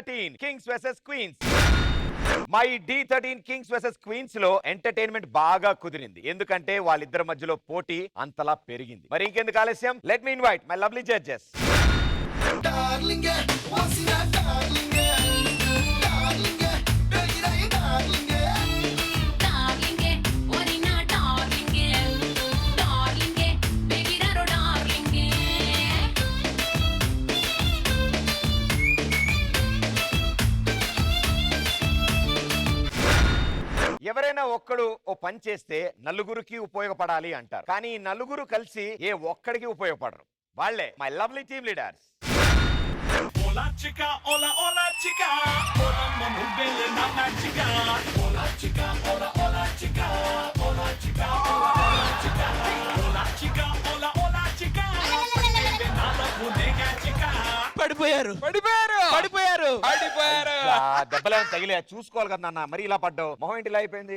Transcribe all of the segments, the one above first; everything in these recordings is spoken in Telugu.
D13 Kings vs Queens. My D13 kings versus queens లో ఎంటర్టైన్మెంట్ బాగా కుదిరింది, ఎందుకంటే వాళ్ళిద్దరి మధ్యలో పోటీ అంతలా పెరిగింది. మరి ఇంకెందుకు ఆలస్యం, let me invite my lovely judges. ఎవరైనా ఒక్కడు ఓ పని చేస్తే నలుగురికి ఉపయోగపడాలి అంటారు, కానీ ఈ నలుగురు కలిసి ఏ ఒక్కడికి ఉపయోగపడరు. వాళ్ళే my lovely team leaders. Hola chica, hola hola chica, hola mamu belle nana chica, hola chica, hola hola chica, hola chica, hola hola chica, hola chica, hola hola chica, belle nana bunega chica. పడిపోయారు దెబ్బలేం తగిలే చూసుకోవాలి కదా నాన్న, మరి ఇలా పడ్డావు, మొహం ఏంటి ఇలా అయిపోయింది.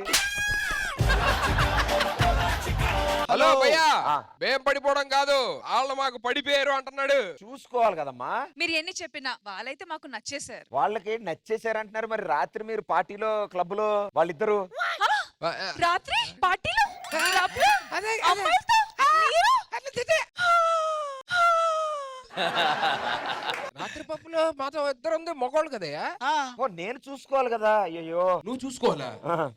హలో భయ్యా, మేం పడిపోవడం కాదు, వాళ్ళు మాకు పడిపోయారు అంటున్నాడు. చూసుకోవాలి కదమ్మా. మీరు ఎన్ని చెప్పినా వాళ్ళైతే మాకు నచ్చేశారు. వాళ్ళకి నచ్చేసారంటున్నారు, మరి రాత్రి మీరు పార్టీలో క్లబ్ లో వాళ్ళిద్దరు రాత్రి పార్టీలో అమ్మాయిలతో మీరు? రాత్రి పప్పులో మాతో ఇద్దరు ఉంది మొగోళ్ళు కదయ్యా. ఓ నేను చూసుకోవాలి కదా. అయ్యో నువ్వు చూసుకోవాలా?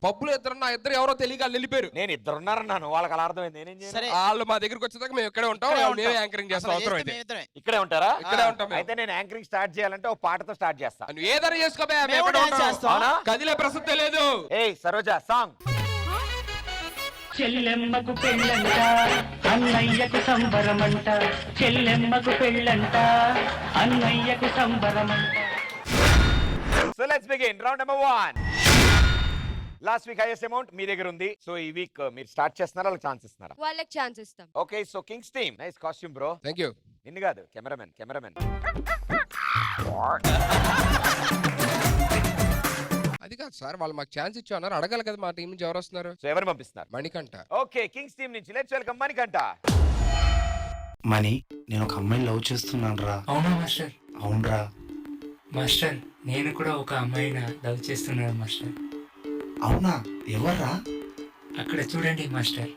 పప్పులో ఇద్దరు ఎవరో తెలియక వాళ్ళు వెళ్ళిపోయారు. నేను ఇద్దరున్నారన్నాను, వాళ్ళకి అలా అర్థమైంది. నేనేం చేయాలి? వాళ్ళు మా దగ్గరికి వచ్చేదాకా మేము ఇక్కడే ఉంటాం, మేమే యాంకరింగ్ చేస్తాం. అవసరం అయితే ఇక్కడే ఉంటారా? ఇక్కడే ఉంటాం. అయితే నేను యాంకరింగ్ స్టార్ట్ చేయాలంటే ఒక పాటతో స్టార్ట్ చేస్తా. నువ్వు ఏదైనా చేసుకోబోయా, కదిలే ప్రసక్తే లేదు. ఏయ్ సరోజా సాంగ్. చెల్లెమ్మకు పెళ్ళంట, అన్నయ్యకు సంబరమంట, చెల్లెమ్మకు పెళ్ళంట, అన్నయ్యకు సంబరమంట. So let's begin round number 1. Last week highest amount మీ దగ్గర ఉంది, సో ఈ వీక్ మీరు స్టార్ట్ చేస్తున్నారా, వాళ్ళకి ఛాన్స్ ఇస్తున్నారా? వాళ్ళకి ఛాన్స్ ఇస్తాం. Okay, so Kings team nice costume bro. Thank you. నిన్ను కాదు, కెమెరామెన్. అది కాదు సార్, వాళ్ళు మాకు ఛాన్స్ ఇచ్చారు, అడగాలి కదా మా టీం నుంచి ఎవరు వస్తున్నారు. సో ఎవరు పంపిస్తున్నారు? మణికంఠ. ఓకే, కింగ్స్ టీమ్ నుంచి లెట్స్ వెల్కమ్ మణికంఠ. మణి, నేను ఒక అమ్మాయిని లవ్ చేస్తున్నాను రా. అవునా మాస్టర్? అవునరా మాస్టర్, నేను కూడా ఒక అమ్మాయిని లవ్ చేస్తున్నాను మాస్టర్. అవునా? ఎవర్రా? అక్కడ చూడండి మాస్టర్.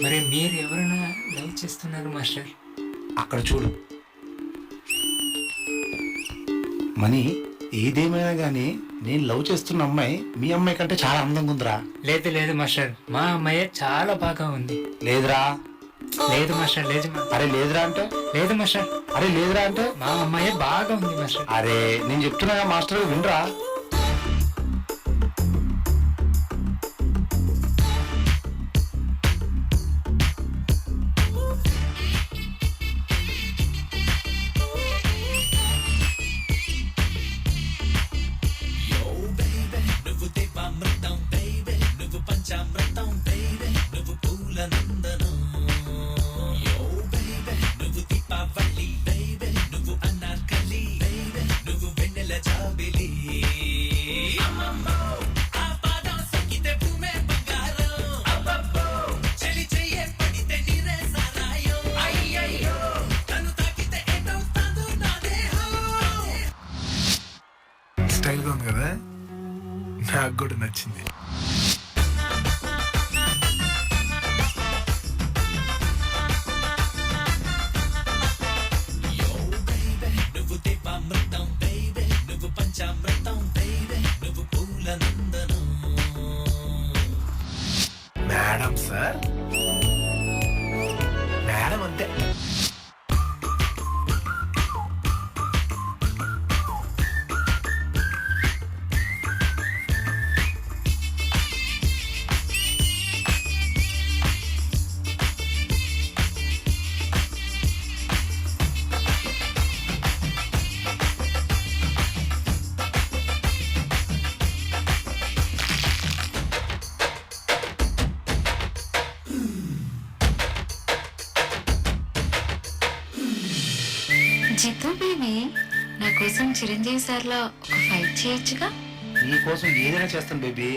మరి మీరు ఎవరైనా లవ్ చేస్తున్నారు మాస్టర్? అక్కడ చూడు. మణి, ఏదేమైనా గానీ నేను లవ్ చేస్తున్న అమ్మాయి మీ అమ్మాయి కంటే చాలా అందంగా ఉందిరా. లేదు లేదు మాస్టర్, మా అమ్మాయి చాలా బాగా ఉంది. లేదురా. లేదు మాస్టర్, లేదు. అరే లేదురా అంటే? లేదు మాస్టర్. అరే లేదురా అంటే? మా అమ్మాయి బాగా ఉంది మాస్టర్. అరే నేను చెప్తున్నా మాస్టర్, వినరా? స్టైల్గా ఉంది కదా, నాకు కూడా నచ్చింది. మేడం సార్, మేడం అంతే. జితు బేబీ, నా కోసం చిరంజీవి సార్లో ఒక ఫైట్ చేయొచ్చుగా? నీ కోసం ఏదైనా చేస్తాను బేబీ.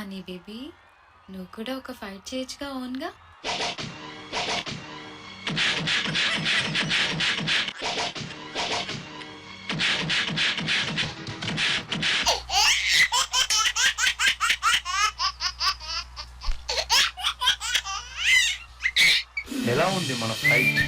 మనీ బేబీ నువ్వు కూడా ఒక ఫైట్ చేయొచ్చుగా ఓన్గా. ఎలా ఉంది మన fight?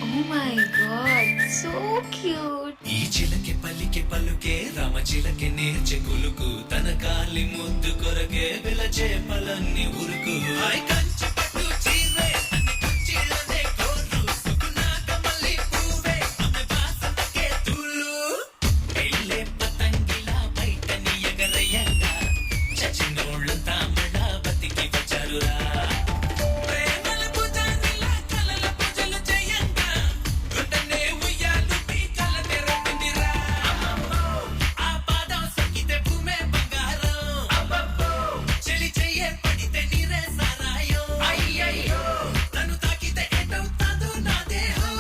Oh my god so cute. ఈ చిలకే పల్లికే పలుకే రామ చిలకే నేర్చె కులుకు తన కాలి ముద్దు కొరకే పిలచే పలన్ని ఉరుకు హాయ్ కంచె పట్టు చీరే తన కుచ్చిళ్ళనే కోరు సుకునాక మల్లి పూవే ఆమె వాసనకే తూలు పెళ్ళే పతంగిలా బయటని ఎగరయ్యంగా చచ్చినోళ్ళంతా మళ్ళా బతికి వచ్చారురా ప్రేమల పూజారిలా కలల పూజలు చేయంగా గుండెనే ఉయ్యాలు పీకల తెరపిందిరా అమ్మమ్మో ఆ పాదం సొక్కితే భూమే బంగారం అబ్బబ్బో చెలి చెయ్యే పడితే నీరే సారాయం అయ్యయ్యో తను తాకితే ఎటవుతాదో నా దేహం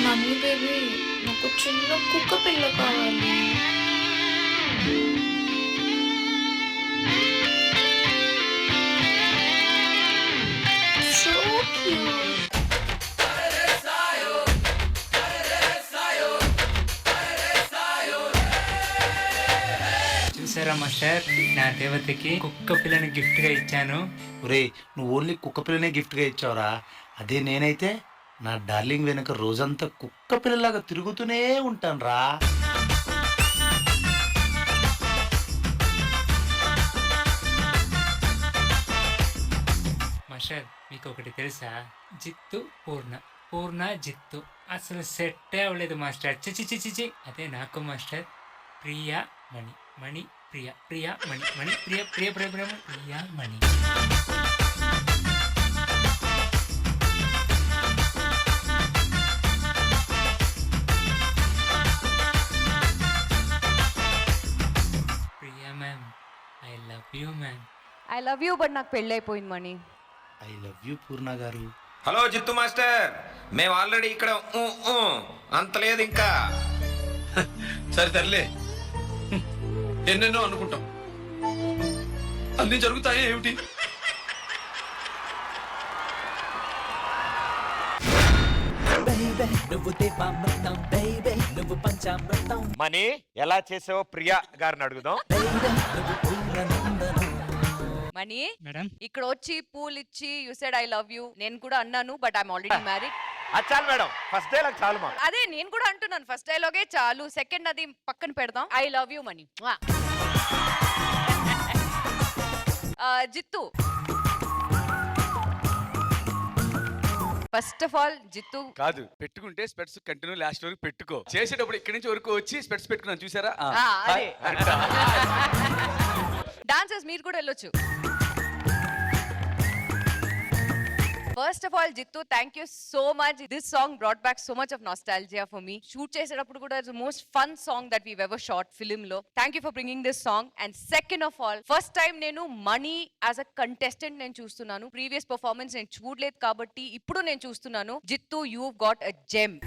మమ్మీ బేబీ నాకు చిన్న కుక్క పిల్ల కావాలి. So cute. చూసారా మాస్టర్, నా దేవతకి కుక్క పిల్లని గిఫ్ట్ గా ఇచ్చాను. ఒరే నువ్వు ఓన్లీ కుక్క పిల్లనే గిఫ్ట్గా ఇచ్చావురా. అదే నేనైతే నా డార్లింగ్ వెనక రోజంతా కుక్క పిల్లలాగా తిరుగుతూనే ఉంటాను రా. మాస్టర్ మీకు ఒకటి తెలుసా, జిత్తు పూర్ణ, పూర్ణ జిత్తు అసలు సెట్టే అవ్వలేదు మాస్టర్. చిచి చిచి చి. అదే నాకు master Priya Mani, Mani Priya, Priya Mani, Mani Priya, Priya Priya Priya Priya Mani. Priya ma'am I love you ma'am. I love you but నాకు పెళ్ళైపోయింది మణి. ఐ లవ్ యూ పూర్ణ గారు. హలో జిత్తు మాస్టర్, మేము ఆల్రెడీ ఇక్కడ అంత లేదు ఇంకా. సరే తరలే, ఎన్నెన్నో అనుకుంటాం, అన్ని జరుగుతాయి ఏమిటి? మనీ ఎలా చేసావో ప్రియా గారిని అడుగుదాం. మణి మేడం ఇక్కడ వచ్చి పూలు ఇచ్చి you said I love you, నేను కూడా అన్నాను బట్ ఐఎమ్ ఆల్రెడీ మ్యారీడ్. అది చాలు మేడం, ఫస్ట్ డైలాగ్ చాలు మా. అదే నేను కూడా అంటున్నాను, ఫస్ట్ డైలాగే చాలు, సెకండ్ అది పక్కన పెడదాం. I love you Mani. Jittu, first of all Jittu కాదు, పెట్టుకుంటే స్పెట్స్ కంటిన్యూ లాస్ట్ వరకు పెట్టుకో. చేసేటప్పుడు ఇక్కడి నుంచి వరకు వచ్చి స్పెట్స్ పెట్టుకున్నాను చూసారా? అదే డాన్సర్స్ మీరు కూడా వెళ్ళొచ్చు. First of all Jittu, thank you so much. This song brought back so much of nostalgia for మీ. షూట్ చేసేటప్పుడు కూడా it's most fun song that we've ever shot film లో. Thank you for bringing this song. And second of all, first time నేను మనీ యాజ్ అ కంటెస్టెంట్ నేను చూస్తున్నాను. ప్రీవియస్ పర్ఫార్మెన్స్ నేను చూడలేదు కాబట్టి ఇప్పుడు నేను చూస్తున్నాను. Jittu, you got a gem.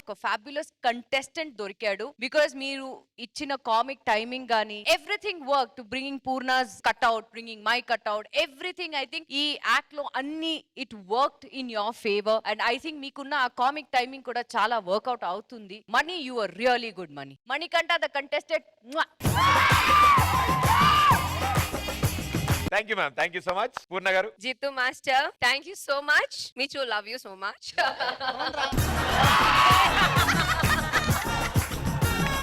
ఒక ఫ్యాబ్యులస్ కంటెస్టెంట్ దొరికాడు బికాస్ మీరు ఇచ్చిన కామిక్ టైమింగ్ గానీ everything work to bringing Poorna's cutout, bringing my cutout, everything. I think ఈ యాక్ట్ లో అన్ని it worked in your favour and I think మీకున్న ఆ కామిక్ టైమింగ్ కూడా చాలా వర్క్అవుట్ అవుతుంది. Mani, you are really good Mani. Manikanta the contestant. Thank you ma'am, thank you so much. Poorna garu. Jittu master, thank you so much. Me too love you so much.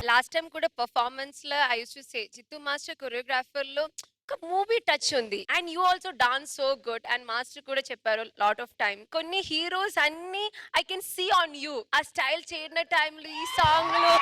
Last time కూడా పర్ఫార్మెన్స్ లో I use to say Jittu master choreographer లో ఒక మూవీ టచ్ ఉంది and you also dance so good. And master కూడా చెప్పారు లాట్ ఆఫ్ టైం కొన్ని హీరోస్ అన్ని I can see on you. ఆ స్టైల్ చేరిన టైంలో ఈ సాంగ్ లో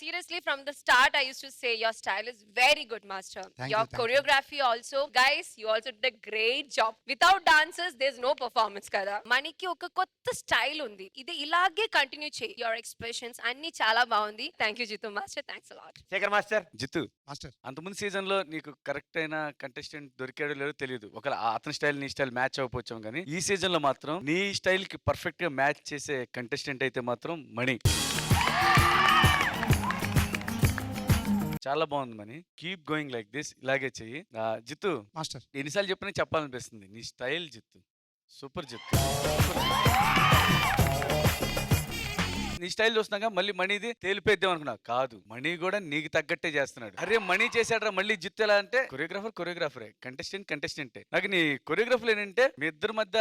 seriously, from the start, I used to say your style is very good, master. Thank Your you, thank you. choreography also, guys, you also did a great job. Without dancers, there's no performance kada. మనకి ఒక కొత్త స్టైల్ ఉంది. ఇది ఇలాగే కంటిన్యూ చేయి. Your expressions అన్ని చాలా బాగుంది. Thank you, Jitu master. Thanks a lot. Shekhar master. Jittu master అంతకుముందు సీజన్ లో నీకు కరెక్ట్ అయిన కంటెస్టెంట్ దొరికాడో లేదో తెలియదు. ఒక అతని స్టైల్ నీ స్టైల్ మ్యాచ్ అవ్వకపోవచ్చాం, కానీ ఈ సీజన్ లో మాత్రం నీ స్టైల్ కి పర్ఫెక్ట్ గా మ్యాచ్ చేసే కంటెస్టెంట్ అయితే మాత్రం మణి. చాలా బాగుంది మణి. కీప్ గోయింగ్ లైక్ దిస్, ఇలాగే చెయ్యి. జిత్తు మాస్టర్ ఎన్నిసార్లు చెప్పినా చెప్పాలనిపిస్తుంది, నీ స్టైల్ జిత్తు సూపర్. జిత్తు నీ స్టైల్ చూస్తున్నాగా మళ్ళీ మణిది తేలిపేద్దాం అనుకున్నా, కాదు మణి కూడా నీకు తగ్గట్టే చేస్తున్నాడు. అరే మణి చేశాడ్రా, మళ్ళీ జిత్తు ఎలా అంటే కొరియోగ్రాఫరే, కంటెస్టెంటే. నాకు నీ కొరియోగ్రాఫర్ ఏంటంటే మీ ఇద్దరి మధ్య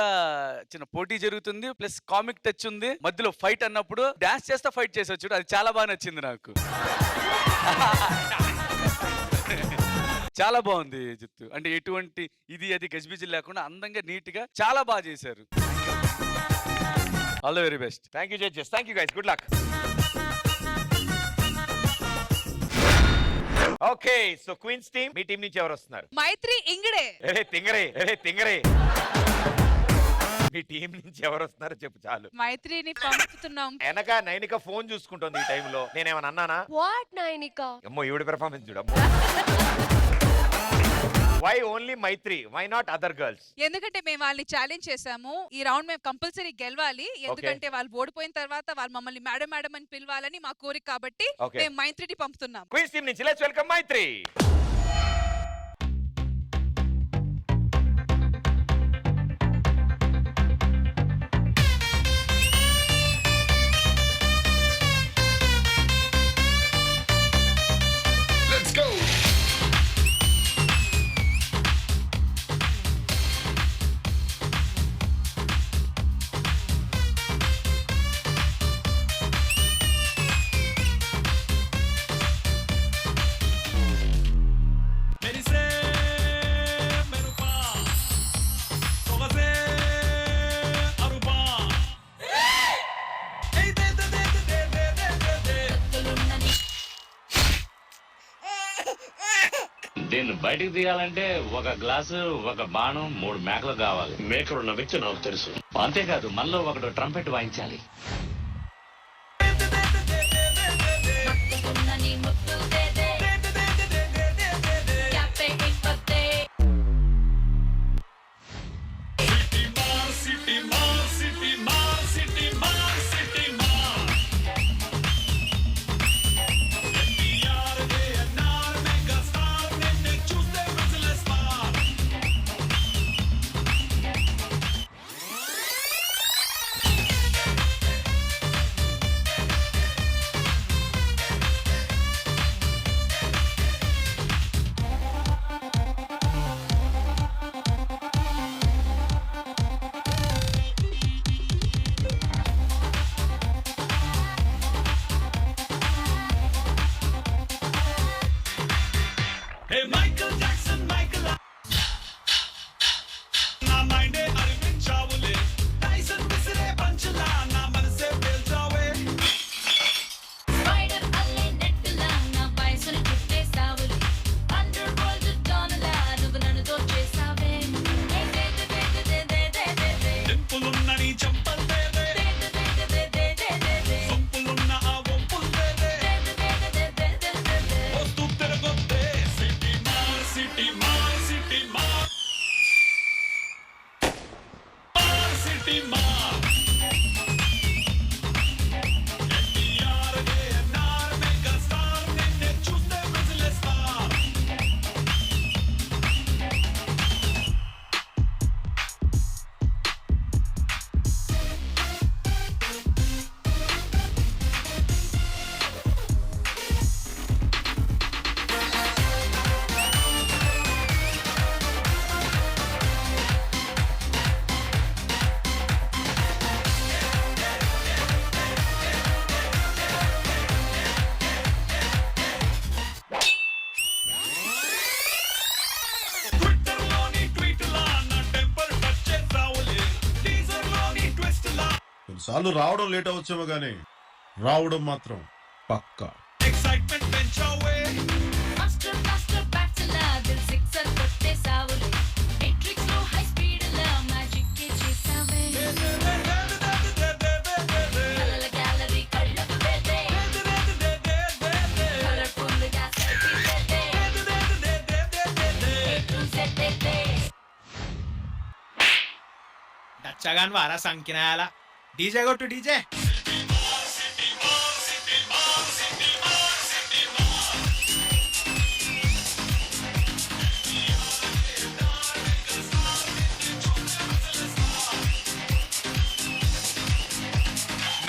చిన్న పోటీ జరుగుతుంది, ప్లస్ కామిక్ టచ్ ఉంది, మధ్యలో ఫైట్ అన్నప్పుడు డాన్స్ చేస్తా ఫైట్ చేసొచ్చు, అది చాలా బాగా నచ్చింది నాకు. చాలా బాగుంది జిత్తు. అంటే ఎటువంటి ఇది అది గజిబిజి లేకుండా అందంగా నీట్ గా చాలా బాగా చేశారు. All the very best. Thank you judges. Thank you guys. Good luck. Okay, so queens team, మీ టీం నుంచి ఎవరు వస్తున్నారు? మైత్రి ఇంగడే. తింగరే. మీ టీం నుంచి ఎవరు వస్తున్నారో చెప్పు చాలు. మైత్రిని పంపుతున్నాం. వెనక నైనిక ఫోన్ చూసుకుంటుంది ఈ టైంలో. నేనేమన్నా అన్నానా? What, Nainika? అమ్మో ఈవిడ పెర్ఫార్మెన్స్ చూడమ్మో. Why only Maitri? Why not other girls? ఎందుకంటే మేము వాళ్ళని ఛాలెంజ్ చేసాము. ఈ రౌండ్ మేము కంపల్సరీ గెలవాలి. ఎందుకంటే వాళ్ళు ఓడిపోయిన తర్వాత వాళ్ళు మమ్మల్ని మేడం అని పిలవాలని మా కోరిక. కాబట్టి Okay. మేము మైత్రిని పంపుతున్నాం. క్వీన్స్ టీం నుంచి లెట్స్ వెల్కమ్ మైత్రి. మెరిసే మెరుపా సొగసే అరుపా ఏయ్ దే దే దే దే దే దే దే. దీన్ని బయటికి తీయాలంటే ఒక గ్లాసు, ఒక బాణం, 3 మేకలు కావాలి. మేకలు ఉన్న వ్యక్తి నాకు తెలుసు. అంతేకాదు మనలో ఒకడు trumpet వాయించాలి. Hey Michael Jackson, Michael. నా మైండే అరిపించావులే, టైసన్ విసిరే పంచలా నా మనసే పేల్చావే. స్పైడర్ అల్లే నెట్టులా నా వయసుని చుట్టేసావులే. అండర్ వరల్డ్ డానలా నువ్వు నన్ను దోచేసావే. దే దే దే దే దే దే దే దే. డింపులున్న నీ చెంపల్దే దే, దే దే దే దే దే దే దే దే. సొంపులున్న ఆ ఒంపుల్దే దే. దే దే దే దే దే దే దే దే. వస్తూ తిరగొద్దే సిటీ మార్ సిటీ మార్ సిటీ మార్ మార్ సిటీ మార్. ఎన్టీఆర్ ఏఎన్ఆర్ మెగా స్టార్, నిన్నే చూస్తే విజిలే స్టార్. ట్విట్టర్లోని ట్వీట్లా నా టెంపర్ టచ్ చేసావులే, టీజర్లోని ట్విస్ట్లా కొన్నిసార్లు రావడం లేట్ అవచ్చేమో కానీ రావడం మాత్రం పక్కా. ఎక్సైట్ బచ్చగాన్ వారా సంకినాయాల డీజే కొట్టు డీజే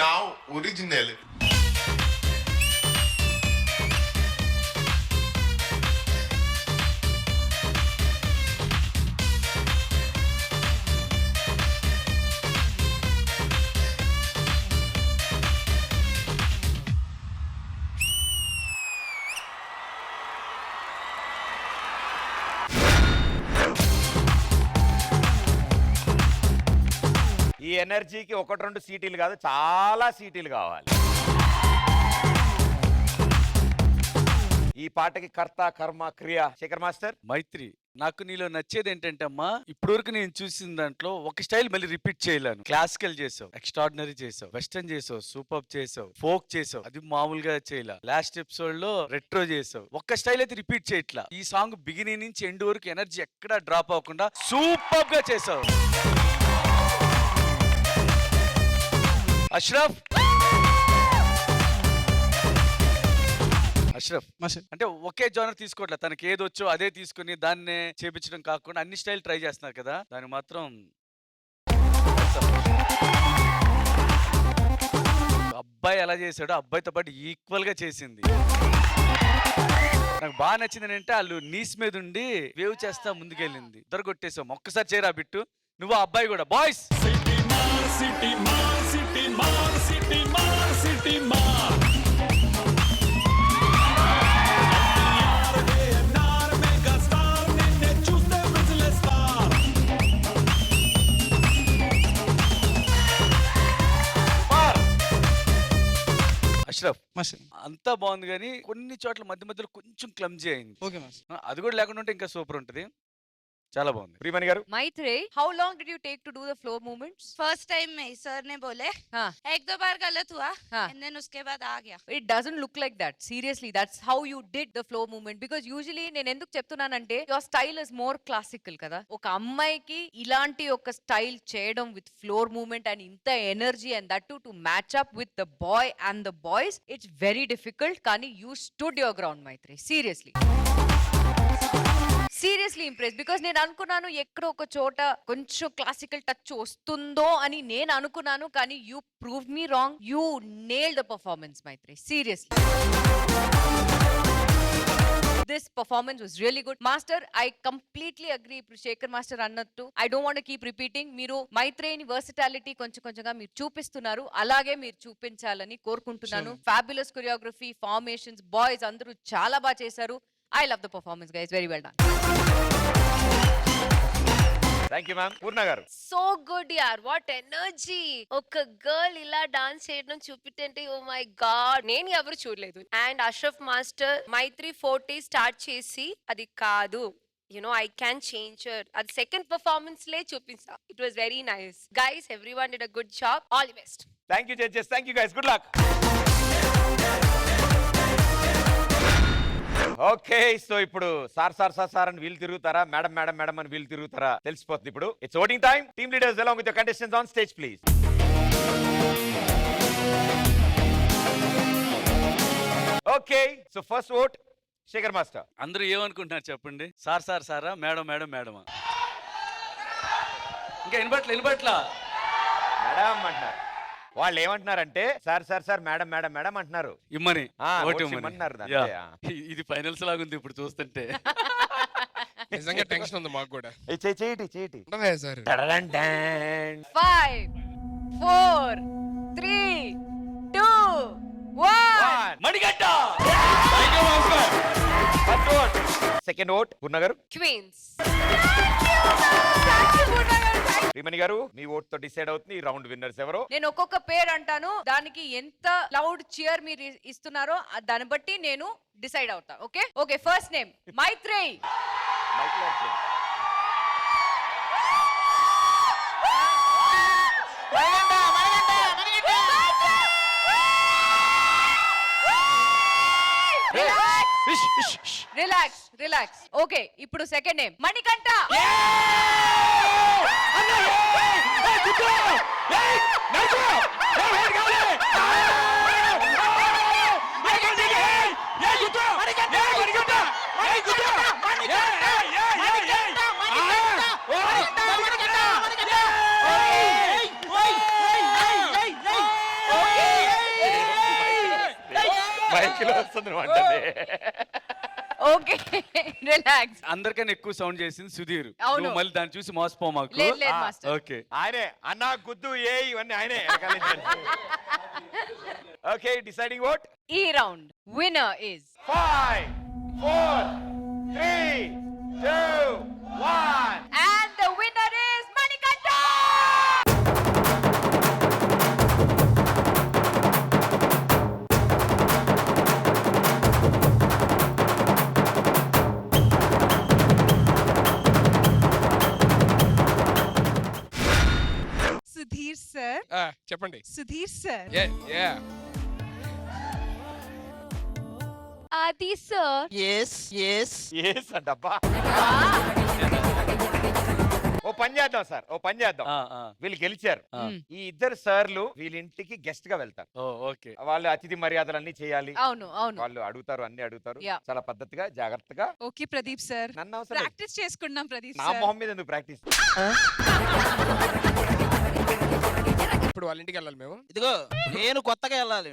Now original. ఈ ఎనర్జీకి 1-2 సీటీలు కాదు, చాలా సీటీలు కావాలి. ఈ పాటకి కర్త కర్మ క్రియ శేఖర్ మాస్టర్. మైత్రి, నాకు నీలో నచ్చేది ఏంటంటే అమ్మా, ఇప్పటివరకు నేను చూసిన దాంట్లో ఒక స్టైల్ మళ్ళీ రిపీట్ చేయలేను. క్లాసికల్ చేసావు, ఎక్స్ట్రాడినరీ చేసావు, వెస్టర్న్ చేసావు, సూపర్ చేసావు, ఫోక్ చేసావు, అది మామూలుగా చేయలే. లాస్ట్ ఎపిసోడ్ లో రెట్రో చేసావు. ఒక్క స్టైల్ అయితే రిపీట్ చేయట్లా. ఈ సాంగ్ బిగినింగ్ నుంచి ఎండ్ వరకు ఎనర్జీ ఎక్కడా డ్రాప్ అవ్వకుండా సూపర్ గా చేసావు. అష్రఫ్ అంటే ఒకే జోనర్ తీసుకోవట్లే, తనకి ఏది వచ్చో అదే తీసుకుని దాన్నే చేపించడం కాకుండా అన్ని స్టైల్ ట్రై చేస్తున్నారు కదా, దాన్ని మాత్రం అబ్బాయి ఎలా చేశాడో అబ్బాయితో పాటు ఈక్వల్ గా చేసింది. నాకు బాగా నచ్చింది ఏంటంటే వాళ్ళు నీస్ మీద ఉండి వేవ్ చేస్తా ముందుకెళ్ళింది. ఇద్దరు కొట్టేసాం. ఒక్కసారి చేయరా బిట్టు, నువ్వు ఆ అబ్బాయి కూడా. బాయ్స్ సిటీ మార్ సిటీ మార్ సిటీ మార్ సిటీ మార్ అష్రఫ్ అంతా బాగుంది కానీ కొన్ని చోట్ల మధ్య మధ్యలో కొంచెం క్లమ్జీ అయింది. అది కూడా లేకుండా ఉంటే ఇంకా సూపర్ ఉంటుంది. చాలా బాగుంది. ప్రియమణి గారు. Maitre, how long did you take to do the floor movements? First time में सर ने बोले हाँ. एक दो बार गलत हुआ हाँ. and then उसके बाद आ गया. It doesn't look like that. Seriously, that's how you did the floor movement. Because usually నేను ఎందుకు చెప్తున్నానంటే your style is more classical కదా. ఒక అమ్మాయికి ఇలాంటి ఒక స్టైల్ చేయడం with floor movement and ఇంత energy and that too to match up with the boy and the boys, it's very difficult. కానీ you stood your ground, Maitre. Seriously. Seriously impress. Because నేను అనుకున్నాను ఎక్కడో ఒక చోట కొంచెం క్లాసికల్ టచ్ వస్తుందో అని నేను అనుకున్నాను, కానీ you prove me wrong. You nail the performance Maitri. Seriously this performance was really good. Master, I completely agree. ఇప్పుడు శేఖర్ మాస్టర్ అన్నట్టు I don't want keep repeating. మీరు మైత్రేని వర్సిటాలిటీ కొంచెం కొంచెంగా మీరు చూపిస్తున్నారు, అలాగే మీరు చూపించాలని కోరుకుంటున్నాను. ఫ్యాబులస్ కొరియోగ్రఫీ, ఫార్మేషన్స్, బాయ్స్ అందరూ చాలా బాగా చేశారు. I love the performance, guys. Very well done. Thank you, ma'am. Purna garu. So good యార్, వాట్ ఎనర్జీ. ఒక గర్ల్ ఇలా డాన్స్ చేయడం చూపితే ఓ మై గాడ్, నేను ఎవరు చూడలేదు. And Ashraf master Maitri 40 start చేసి అది కాదు, I can change her. అది సెకండ్ పర్ఫార్మెన్స్ లే చూపించా. It was very nice. Guys, everyone did a good job. All the best. Thank you, judges. Thank you, guys. Good luck. Okay, so ఇప్పుడు సార్ అని వీళ్ళు తిరుగుతారా, మేడం అని వీళ్ళు తిరుగుతారా తెలిసిపోతుంది. ఇప్పుడు it's voting time. Team leaders along with your contestants on stage, please. Okay, so first vote Shekhar master. అందరూ ఏమనుకుంటున్నారు చెప్పండి? సారా, మేడమా? ఇంకా వినబట్ల మేడం అంటున్నారు. వాళ్ళు ఏమంటున్నారంటే సార్ మేడం అంటున్నారు. ఇమ్మని ఇమ్మంటున్నారు. ఇది ఫైనల్స్ లాగుంది ఇప్పుడు చూస్తుంటే. నిజంగా టెన్షన్ ఉంది మాకు కూడా. చేయి సార్. 5 4 3 2 1. మణిగడ్డ. సెకండ్ ఓట్ పూర్ణ గారు. క్వీన్స్. శ్రీమణి గారు, మీ ఓట్ తో డిసైడ్ అవుతుంది ఈ రౌండ్ విన్నర్స్ ఎవరో. నేను ఒక్కొక్క పేరు అంటాను, దానికి ఎంత లౌడ్ చియర్ మీరు ఇస్తున్నారో దాన్ని బట్టి నేను డిసైడ్ అవుతా. Okay, first name Maitrey. Relax. Okay, ఇప్పుడు సెకండ్ నేమ్ మణికంఠ. మైక్ లో వస్తుంది వంటది. Okay relax. అందరికన్నా ఎక్కువ సౌండ్ చేసింది సుధీర్. అవును. నువ్వు మళ్ళీ దాన్ని చూసి మోసపో మాకు. లేదు లేదు మాస్టర్. ఓకే. ఆయనే అన్న గుద్దు ఏ ఇవన్నీ ఆయనే. Okay deciding vote. ఈ round winner is 5 4 3 2 1. and the winner is Manikanta. Sudheer sir, చెప్పండి. సుధీర్ సార్, ఆది సార్. ఎస్ అంటబ్బా. ఓ పని చేద్దాం సార్, ఓ పని చేద్దాం. వీళ్ళు గెలిచారు. ఈ ఇద్దరు సార్లు వీళ్ళ ఇంటికి గెస్ట్ గా వెళ్తారు. ఓకే. వాళ్ళు అతిథి మర్యాదలన్నీ చేయాలి. అవును అవును. వాళ్ళు అడుగుతారు, అన్ని అడుగుతారు. Yeah. చాలా పద్ధతిగా జాగ్రత్తగా. ఓకే ప్రదీప్ సార్, నన్ను అవసరం లేదు. ప్రాక్టీస్ చేసుకున్నాం ప్రదీప్ నా సార్. మొహం మీద ఎందుకు ప్రాక్టీస్? ఇప్పుడు వాళ్ళ ఇంటికి వెళ్ళాలి మేము. ఇదిగో నేను కొత్తగా వెళ్ళాలి.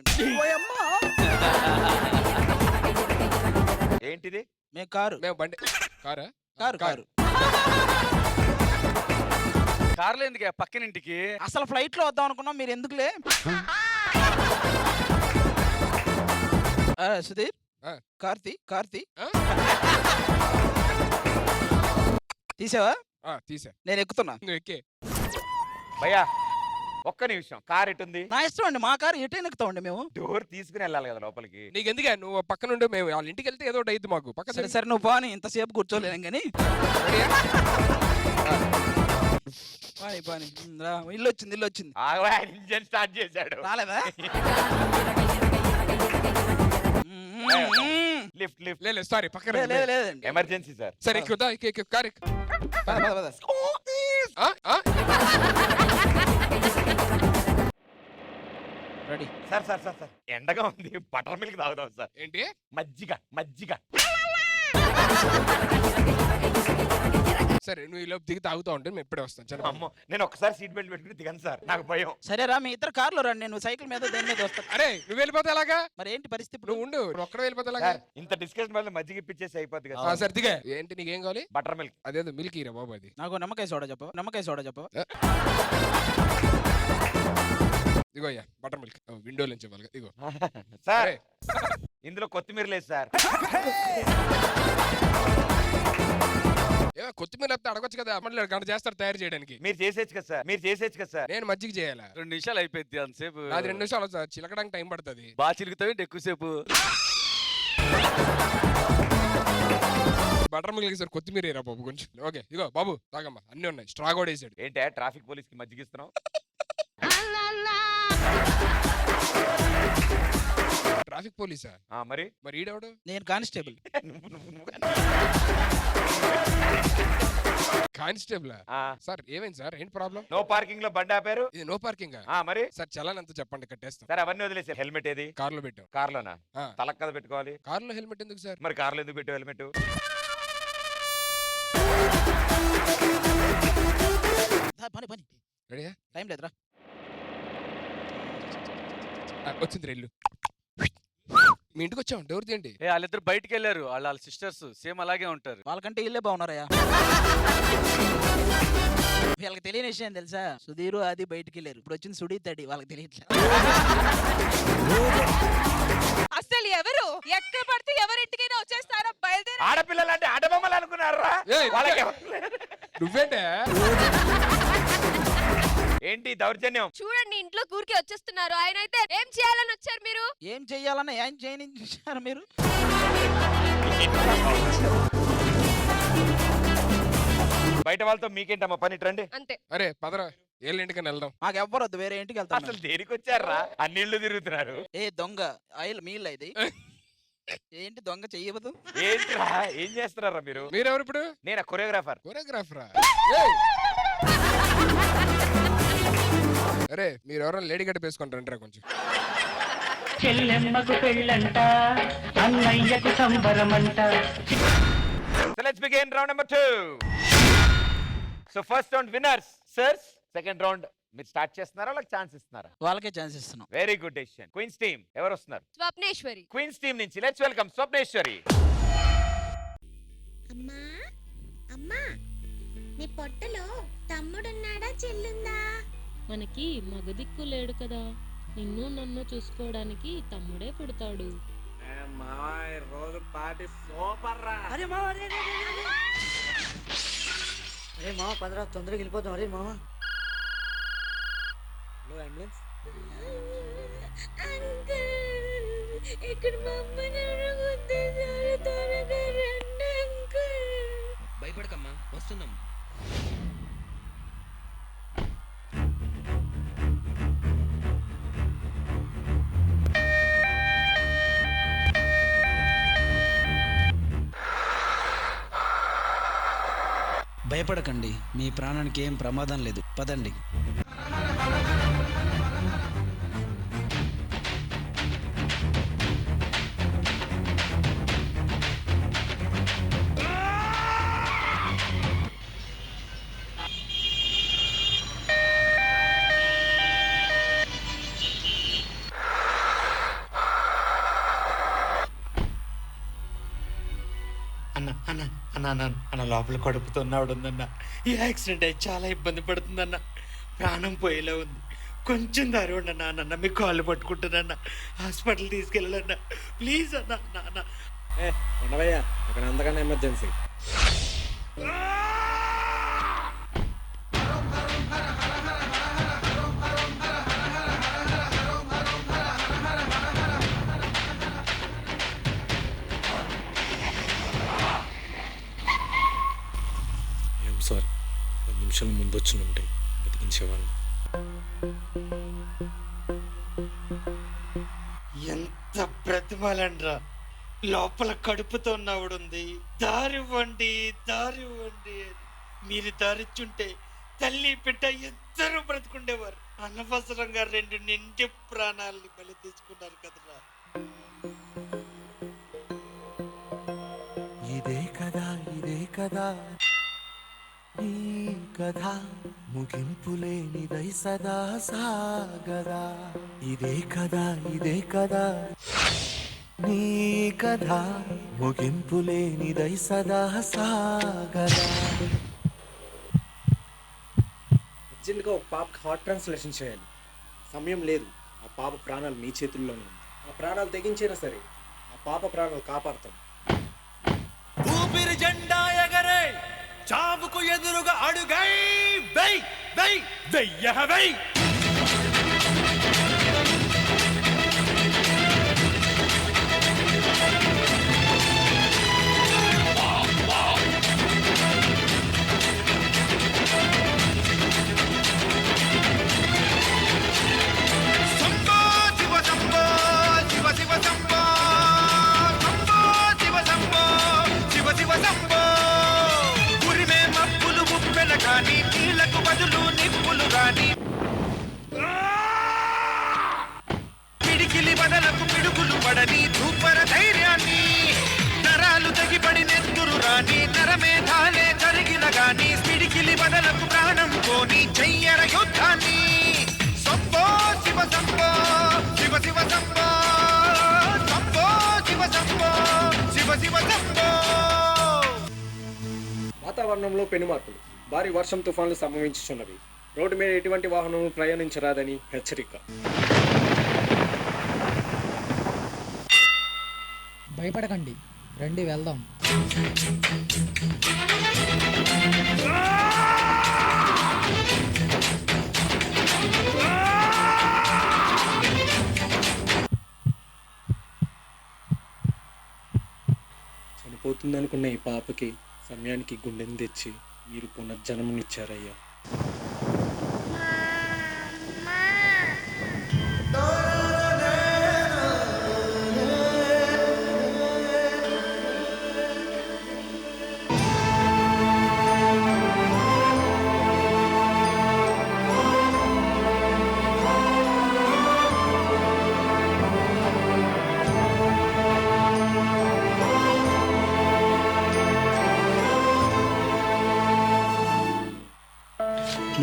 ఏంటిది? మేము కారు మేము బండి కారా కారు కారు కార్లో ఎందుకు పక్కన ఇంటికి? అసలు ఫ్లైట్ లో వద్దాం అనుకున్నాం, మీరు ఎందుకులే. సుధీర్, కార్తీ తీసావా? తీసా. నేను ఎక్కుతున్నా. నువ్వు ఎక్కే. భయ్యా ఒక్క నిమిషం, కార్ ఎటుంది? నా ఇష్టం అండి, మా కారు ఎటైనా ఎక్కుతామండి మేము. డోర్ తీసుకుని వెళ్ళాలి కదా లోపలికి. నీకు ఎందుకే, నువ్వు పక్క నుండి మేము వాళ్ళ ఇంటికి వెళ్తే ఏదో ఒకటి అయింది మాకు. పక్క సరే సరే, నువ్వు పోనీ, ఇంతసేపు కూర్చోలేను కానీ. పాని పాని రా, ఇల్లు వచ్చింది. ఇంజన్ స్టార్ట్ చేశాడు. రాలేదా? Lift lift. లేదు సారీ, పక్కన లేదండి. Emergency sir. సరే ఎక్కుదా, ఎక్కు కారు ఎక్కు. పద, పద, పద. Ready. Sir sir sir sir ఎండగా ఉంది, బటర్ మిల్క్ తాగుదాం సార్. ఏంటి? మజ్జిగ. సరే నువ్వు ఈ లోపు దిగి తాగుతా ఉంటే మేము ఇప్పుడే వస్తాం. చిన్న అమ్మో, నేను ఒక్కసారి సీట్ బెల్ట్ పెట్టుకుని దిగాను సార్, నాకు భయం. సరేరా, మీ ఇద్దరు కార్లో రండి, నేను సైకిల్ మీద దేని మీద వస్తాను. అరే నువ్వు వెళ్ళిపోతే ఎలాగా? మరి ఏంటి పరిస్థితి? నువ్వు ఉండు, ఒక్కడ వెళ్ళిపోతే ఎలాగా? సార్ ఇంత డిస్కషన్ వల్ల మజ్జిగ ఇప్పించేసి అయిపోద్ది కదా. సరే దిగా. ఏంటి నీకేం కావాలి? Butter milk. అదేదో మిల్క్ ఇరా బాబు. అది నాకు నిమ్మకాయ సోడా చెప్పు. ఇగో అయ్యా బటర్ మిల్క్, విండో నుంచి ఇవ్వాలి. ఇగో సార్ ఇందులో కొత్తిమీర లేదు సార్. కొత్తిమీర లేకపోతే అడగొచ్చు కదా, మళ్ళీ గంట చేస్తారు తయారు చేయడానికి. మీరు చేసేచ్చు కదా సార్. నేను మజ్జిగ చేయాలా? 2 నిమిషాలు అయిపోయింది అంతసేపు. అది 2 నిమిషాలు సార్, చిలకడానికి టైం పడుతుంది. బాగా చిలుకుతావు ఎక్కువసేపు. బటర్ మిల్క్ సార్, కొత్తిమీర ఏరా బాబు కొంచెం. ఓకే ఇగో బాబు తాగమ్మా, అన్ని ఉన్నాయి. స్ట్రా కూడా వేసాడు. ఏంటే ట్రాఫిక్ పోలీస్ కి మజ్జిగ ఇస్తున్నావు? ట్రాఫిక్ పోలీసా? మరి ఈడెవడు? నేను కానిస్టేబుల్. Constable sir. ఏమైంది సార్, ఏంటి ప్రాబ్లం? నో పార్కింగ్ లో బండి ఆపారు. ఇది నో పార్కింగ్. మరి సార్ చలాన్ ఎంత చెప్పండి, కట్టేస్తాం. సార్ అవన్నీ వదిలేసారు. హెల్మెట్ ఏది? కార్లో పెట్టాం. కార్లోనా? తలక్ కదా పెట్టుకోవాలి. కార్లో హెల్మెట్ ఎందుకు సార్? మరి కార్లో ఎందుకు పెట్టావు హెల్మెట్? పని రెడీయా? టైం లేదురా. వచ్చింది రెల్లు. మీ ఇంటికి వచ్చాం, డోర్ తీయండి. వాళ్ళిద్దరు బయటికి వెళ్ళారు, వాళ్ళ సిస్టర్స్ సేమ్ అలాగే ఉంటారు. వాళ్ళకంటే ఇల్లే బాగున్నారయ్యా. వీళ్ళకి తెలియని విషయం తెలుసా, సుధీరు అది బయటికి వెళ్ళారు. ఇప్పుడు వచ్చింది సుడి తడి, వాళ్ళకి తెలియట్లేదు. అసలు ఎవరు ఎక్కడ పడితే ఎవరింటికైనా వచ్చేస్తారా? బయలుదేరి. ఆడపిల్లలు అంటే ఆడబొమ్మలు అనుకున్నారా? నువ్వేంటే ఏంటి దౌర్జన్యం? చూడండి, ఇంట్లో ఊరికి వచ్చేస్తున్నారు. ఆయన అయితే ఏం చేయాలని వచ్చారు మీరు? ఏం చెయ్యాలన్నా ఏం చేయని మీరు? బయట వాళ్ళతో మీకేంటమ్మా పని? రండి అంతే. అరే పదరా, ఏళ్ళ ఇంటికని వెళ్దాం. మాకు ఎవ్వరొద్దు, వేరే ఇంటికి వెళ్తాం. అసలు దేనికి వచ్చారా? అన్నిళ్ళు తిరుగుతున్నారు. ఏ దొంగ ఆయిల్ మీల్ ఇది ఏంటి దొంగ చెయ్యవద్దు? ఏంట్రా ఏం చేస్తున్నారా మీరు? మీరెవరు ఇప్పుడు? నేను కొరియోగ్రాఫర్. కొరియోగ్రాఫరా? అరే మీరు ఎవరైనా లేడీ గడ్డ వేసుకుంటారంటారా కొంచెం. చెల్లెమ్మకు పెళ్ళంట అన్నయ్యకు సంబరమంట. So let's begin round number 2. So first round winners, sirs. Second round మీరు స్టార్ట్ చేస్తున్నారా వాళ్ళకి ఛాన్స్ ఇస్తున్నారా? వాళ్ళకే ఛాన్స్ ఇస్తున్నాం. Very good decision. Queens team ఎవరు వస్తున్నారు? స్వప్నేశ్వరి. క్వీన్స్ టీమ్ నుంచి లెట్స్ వెల్కమ్ స్వప్నేశ్వరి. అమ్మా అమ్మా నీ పొట్టలో తమ్ముడున్నాడా చెల్లుందా? మనకి మగదిక్కు లేడు కదా, నిన్ను నన్ను చూసుకోవడానికి తమ్ముడే పుడతాడు. అరే మామ అరే మామ పదరా తొందరగా వెళ్ళిపోతాం. అరే మామ అంబులెన్స్ ఇక్కడ భయపడకమ్మా వస్తున్నాం. భయపడకండి, మీ ప్రాణానికి ఏం ప్రమాదం లేదు, పదండి. అన్న అన్న అన్న అన్న అన్న లోపల కడుపుతున్నాడు ఉందన్న. ఈ యాక్సిడెంట్ అయి చాలా ఇబ్బంది పడుతుందన్న. ప్రాణం పోయేలా ఉంది. కొంచెం దారి ఉండన్న అన్న, మీ కాళ్ళు పట్టుకుంటానన్న. హాస్పిటల్ తీసుకెళ్ళాలన్న ప్లీజ్ అన్న అన్న అన్న. ఉండవయ్యా అక్కడ అంతకన్నా ఎమర్జెన్సీ. సారీ, 10 నిమిషాల ముందు వచ్చి ఉంటే బతికించేవాళ్ళు. ఎంత బ్రతిమాలండ్రా, లోపల కడుపుతో ఉన్నవాడుంది. దారివ్వండి దారివ్వండి. మీరు దారిచ్చుంటే తల్లి బిడ్డ ఇద్దరు బ్రతుకుండేవారు. అనవసరంగా 2 నిండి ప్రాణాలని బలి తీసుకున్నారు కదరా. ఇదే కదా నీ కథ, ముగింపులేనిదై సదా సాగదా. ఇదే కదా నీ కథ, ముగింపులేనిదై సదా సాగదా. అర్జెంట్గా ఒక పాపకి హార్ట్ ట్రాన్స్లేషన్ చేయాలి. సమయం లేదు. ఆ పాప ప్రాణాలు మీ చేతుల్లోనే ఉంది. ఆ ప్రాణాలు తెగించినా సరే ఆ పాప ప్రాణాలు కాపాడతాం. ఊపిరి జెండా ఎగరే, చావుకు ఎదురుగా అడుగై వెయ్ వెయ్ వెయ్య వెయ్. శంభో శివ శంభో శివ శివ శంభో, శంభో శివ శంభో శివ శివ శంభో. ఉరిమే మప్పులు ముప్పెన గాని, నీళ్లకు బదులు నిప్పులు గాని, పిడికిలి బదలకు పిడుగులు పడని ధూపర ధైర్యాన్ని, నరాలు తెగిపడి నెత్తురు రాని, నరమేధాలే జరిగిన గాని, పిడికిలి బదలకు ప్రాణం పోని చెయ్యర యుద్ధాన్ని. శంభో శివ శంభో శివ శివ శంభో, శంభో శివ శంభో శివ శివ శంభో. వాతావరణంలో పెనుమార్పులు, భారీ వర్షం తుఫాన్లు సంభవించుచున్నవి. రోడ్డు మీద ఎటువంటి వాహనం ప్రయాణించరాదని హెచ్చరిక. భయపడకండి, రండి వెళ్దాం. చనిపోతుందనుకున్న ఈ పాపకి సమయానికి గుండెని తెచ్చి మీరు పునర్జన్మనిచ్చారయ్యా.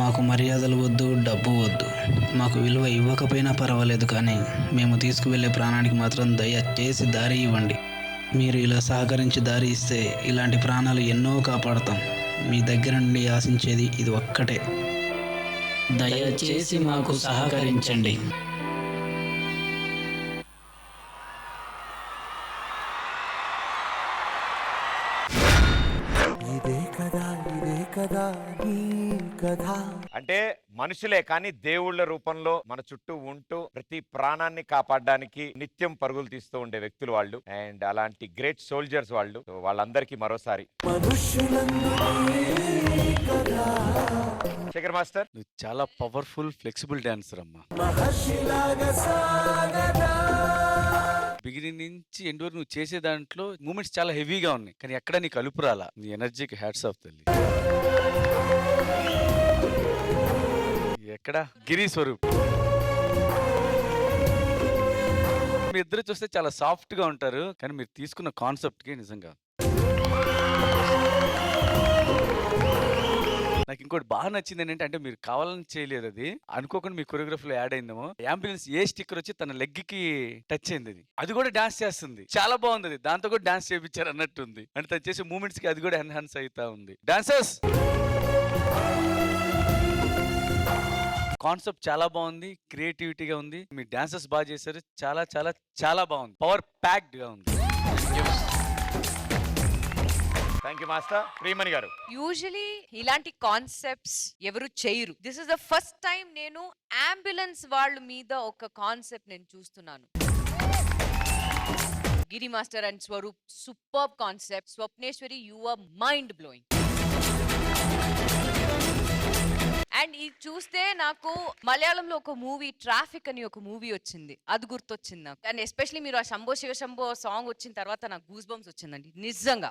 మాకు మర్యాదలు వద్దు, డబ్బు వద్దు. మాకు విలువ ఇవ్వకపోయినా పర్వాలేదు, కానీ మేము తీసుకువెళ్ళే ప్రాణానికి మాత్రం దయచేసి దారి ఇవ్వండి. మీరు ఇలా సహకరించి దారి ఇస్తే ఇలాంటి ప్రాణాలు ఎన్నో కాపాడతాం. మీ దగ్గర నుండి ఆశించేది ఇది ఒక్కటే, దయచేసి మాకు సహకరించండి. అంటే మనుషులే కానీ దేవుళ్ళ రూపంలో మన చుట్టూ ఉంటూ ప్రతి ప్రాణాన్ని కాపాడడానికి నిత్యం పరుగులు తీస్తూ ఉండే వ్యక్తులు వాళ్ళు. అండ్ అలాంటి గ్రేట్ సోల్జర్స్ వాళ్ళు. So, వాళ్ళందరికీ మరోసారి శేఖర్ మాస్టర్, నువ్వు చాలా పవర్ఫుల్ ఫ్లెక్సిబుల్ డాన్సర్ అమ్మా. బిగినింగ్ నుంచి ఎండ్ వరకు నువ్వు చేసే దాంట్లో మూమెంట్స్ చాలా హెవీగా ఉన్నాయి, కానీ ఎక్కడ నీకు అలుపు రాలా. నీ ఎనర్జీకి హ్యాట్స్ ఆఫ్ తల్లి. ఎక్కడ గిరి స్వరూప్, మీ ఇద్దరు చూస్తే చాలా సాఫ్ట్ గా ఉంటారు, కానీ మీరు తీసుకున్న కాన్సెప్ట్ కి నిజంగా నాకు ఇంకోటి బాగా నచ్చింది ఏంటంటే, అంటే మీరు కావాలని చేయలేదు, అది అనుకోకుండా మీ కొరియోగ్రఫీలో యాడ్ అయిందేమో. అంబులెన్స్ ఏ స్టిక్కర్ వచ్చి తన లెగ్ కి టచ్ అయింది, అది కూడా డాన్స్ చేస్తుంది. చాలా బాగుంది అది, దాంతో కూడా డాన్స్ చేయించారు అన్నట్టుంది. అంటే తను చేసే మూమెంట్స్ కి అది కూడా ఎన్హాన్స్ అవుతా ఉంది. డాన్సర్స్ కాన్సెప్ట్ చాలా బాగుంది, క్రియేటివిటీగా ఉంది. మీ డాన్సర్స్ బాగా చేశారు, చాలా చాలా చాలా బాగుంది, పవర్ ప్యాక్డ్ గా ఉంది. Thank you master. ప్రియమణి గారు, యూజువలీ ఇలాంటి కాన్సెప్ట్స్ ఎవరు చేయరు. This is the first time నేను అంబులెన్స్ వాళ్ళ మీద ఒక కాన్సెప్ట్ నేను చూస్తున్నాను. Giri master and Swaroop, super concept. Swapneshwari, you are mind blowing. And ఇది చూస్తే నాకు మలయాళంలో ఒక మూవీ ట్రాఫిక్ అని ఒక మూవీ వచ్చింది, అది గుర్తొచ్చింది నాకు. అండ్ ఎస్పెషలీ మీరు ఆ శంభో శివ శంభో సాంగ్ వచ్చిన తర్వాత నాకు గూస్ బంప్స్ వచ్చిందండి నిజంగా.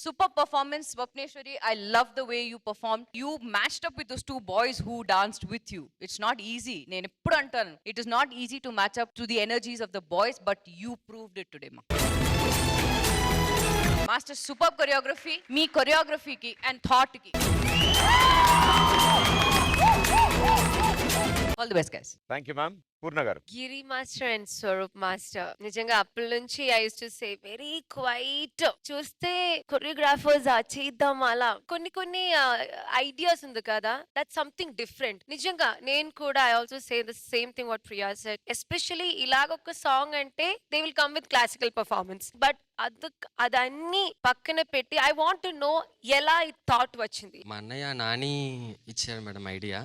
Super performance, Swapneshwari. I love the way you performed. You matched up with those two boys who danced with you. It's not easy. నేను ఎప్పుడు అంటాను, it is not easy to match up to the energies of the boys, but you proved it today, ma. Master, superb choreography. మీ choreography and thought ki. All the best, guys. Thank you ma'am. Poorna garu, Giri master and Swaroop master నిజంగా అప్పటి నుంచి I use to say very quite. చూస్తే కొరియోగ్రాఫర్స్ చేద్దాం అలా కొన్ని ఐడియాస్ ఉంది కదా, దట్ సంథింగ్ డిఫరెంట్. నిజంగా నేను కూడా I also say the same thing what Priya said. Especially ఇలాగ ఒక సాంగ్ అంటే they will come with classical performance, but అదన్నీ పక్కన పెట్టి ఐ వాంట్ టు నో ఎలా ఈ థాట్ వచ్చింది. మా అన్నయ్య నాని ఇచ్చారు మేడం ఐడియా.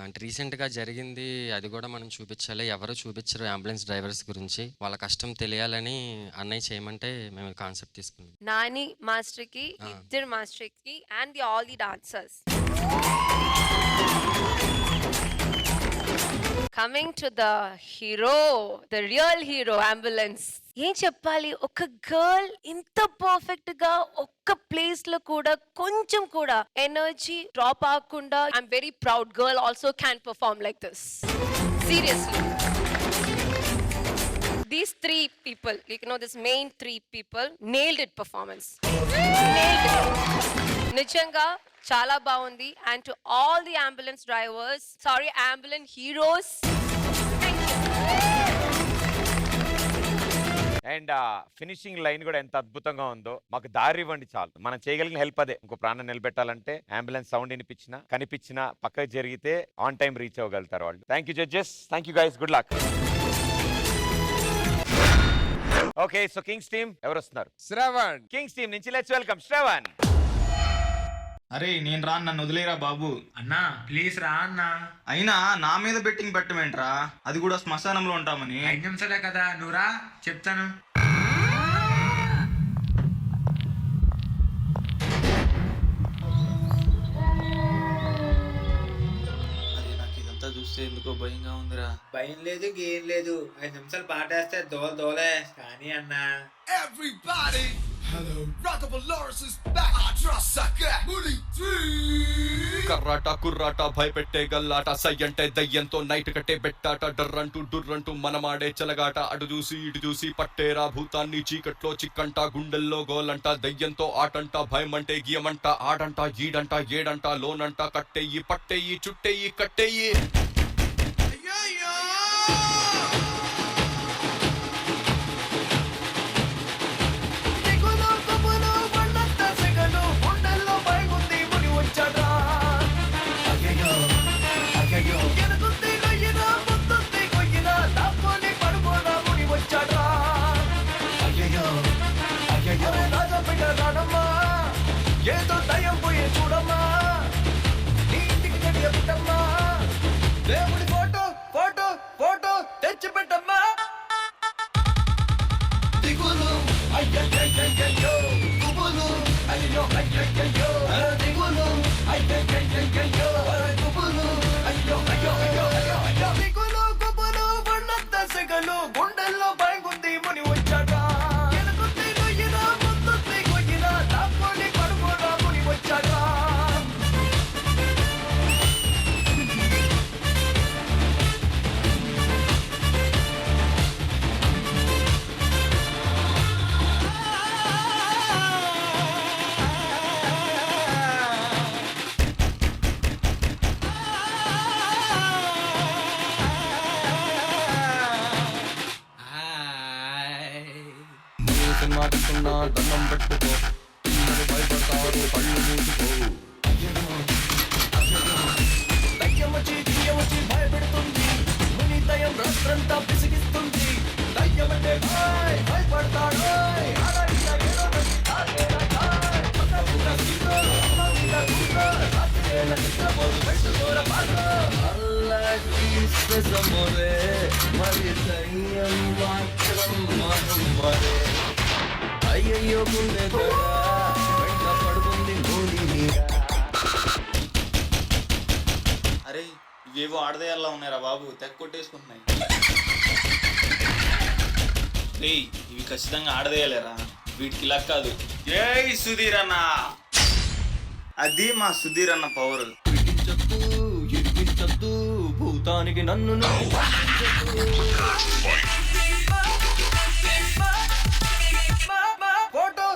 అంటే రీసెంట్ గా జరిగింది, అది కూడా మనం చూపించాలి. ఎవరు చూపించరు అంబులెన్స్ డ్రైవర్స్ గురించి, వాళ్ళ కష్టం తెలియాలని అన్నయ్య చేయమంటే మేము కాన్సెప్ట్ తీసుకున్నాం. నాని మాస్టర్ కి, ఇద్దరు మాస్టర్ కి and all the dancers. Coming to the hero, the real hero ambulance. ఏం చెప్పాలి, ఒక గర్ల్ ఇంత పర్ఫెక్ట్ గా ఒక్క ప్లేస్ లో కూడా కొంచెం కూడా ఎనర్జీ డ్రాప్ అవ్వకుండా, I'm very proud girl also can perform like this. Seriously, these three people, this main three people nailed it performance. Nailed it. నిజంగా చాలా బాగుంది. And to all the ambulance drivers, sorry, ambulance heroes, thank you. And finishing line కూడా ఎంత అద్భుతంగా ఉందో. మాకు దారి ఇవ్వండి చాలు, మనం చేయగలిగిన హెల్ప్ అదే. ఇంకో ప్రాణం నిలబెట్టాలంటే అంబులెన్స్ సౌండ్ వినిపించినా కనిపించినా పక్కకి జరిగితే ఆన్ టైం రీచ్ అవ్వగలుగుతారు వాళ్ళు. Thank you judges, thank you guys, good luck. Okay, so Kings team ఎవరు వస్తున్నారు? శ్రవణ్. కింగ్స్ టీమ్ నుంచి లెట్స్ వెల్కమ్ శ్రవణ్. అరే నేను రా, నన్ను వదిలేరా బాబు. అన్నా ప్లీజ్ రా అన్నా. అయినా నా మీద బెట్టింగ్ పెట్టమేంట్రా, అది కూడా శ్మశానంలో ఉంటామని. 5 నిమిషాలే కదా, నువ్వు రా చెప్తాను. అరే నాకు ఇదంతా చూస్తే ఎందుకో భయంగా ఉందిరా. భయం లేదు గేం లేదు, 5 నిమిషాలు పాటేస్తే దోలే కానీ అన్నా. Everybody, hello, Rockable Lawrence is back. I trust sucker. Bully 3. కర్రాట కుర్రాట భయపెట్టే గల్లాట సై అంటే దయ్యంతో నైట్ కట్టే బెట్టాట డర్రంటూ డుర్రంటూ మనమాడే చలగాట అటు చూసి ఇటు చూసి పట్టేరా భూతాన్ని చీకట్లో చిక్కంట గుండెల్లో గోలంట దయ్యంతో ఆటంట భయం అంటే గియమంట ఆడంట ఈడంట ఏడంట లోనంట కట్టెయ్యి పట్టెయ్యి చుట్టెయ్యి కట్టెయ్యి ఏదో దయ్యం పోయే చూడమ్మా నీ ఇంటికి గడియ పెట్టమ్మా దేవుడి ఫోటో ఫోటో ఫోటో తెచ్చి పెట్టమ్మా దిగులు అయ్యయ్యయ్యయ్యో గుబులు అయ్యో అయ్యయ్యయ్యో దిగులు అయ్యయ్యయ్యయ్యో గుబులు అయ్యో అయ్యో అయ్యో అయ్యో అయ్యో దిగులు గుబులు వన్నంత సెగలు గుండెల్లో భయగుంది ముని వచ్చాడా దండం పెట్టుకో పిల్లలు భయపడతారు కళ్ళు మూసుకో దయ్యమచి దియ్యమచి భయపెడుతుంది ముని దయ్యం రాత్రంతా పిసిగిస్తుంది దయ్యమంటే భయపడతాడు మరి దయ్యం మాత్రం మరే అయ్యయ్యో గుండె వెంట పడుతుంది మూడి మీద. అరే ఇవేవో ఆడదయాల్లా ఉన్నాయిరా బాబు తెగ కొట్టేసుకుంటున్నాయి. రేయ్ ఇవి ఖచ్చితంగా ఆడదేయాలేరా, వీటికి ఇలా కాదు. జై సుధీర్ అన్న, అది మా సుధీర్ అన్న పవర్. ఇరికించొద్దు భూతానికి నన్ను ఫోటో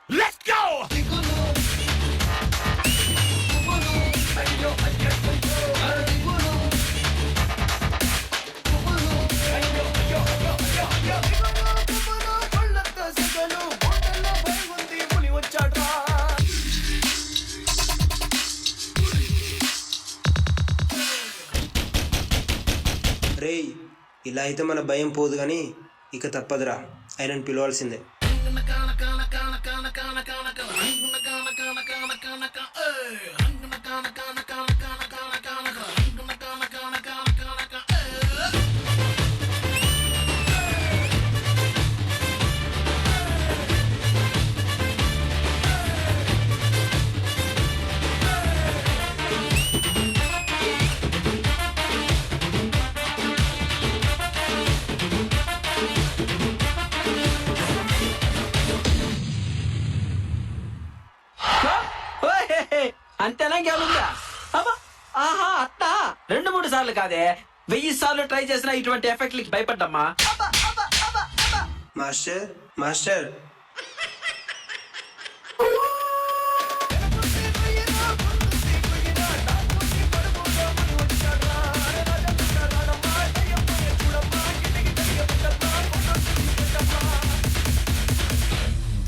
లెట్స్ గో అయ్యో అయ్యో రేయ్ ఇలా అయితే మన భయం పోదు కానీ ఇక తప్పదురా, ఆయనను పిలవాల్సిందే. అంతేనా ఇంకేముందా? ఆహా అట్టా 2-3 సార్లు కాదే 1000 సార్లు ట్రై చేసినా ఇటువంటి ఎఫెక్ట్లకి భయపడ్డమ్మా. మాస్టర్ మాస్టర్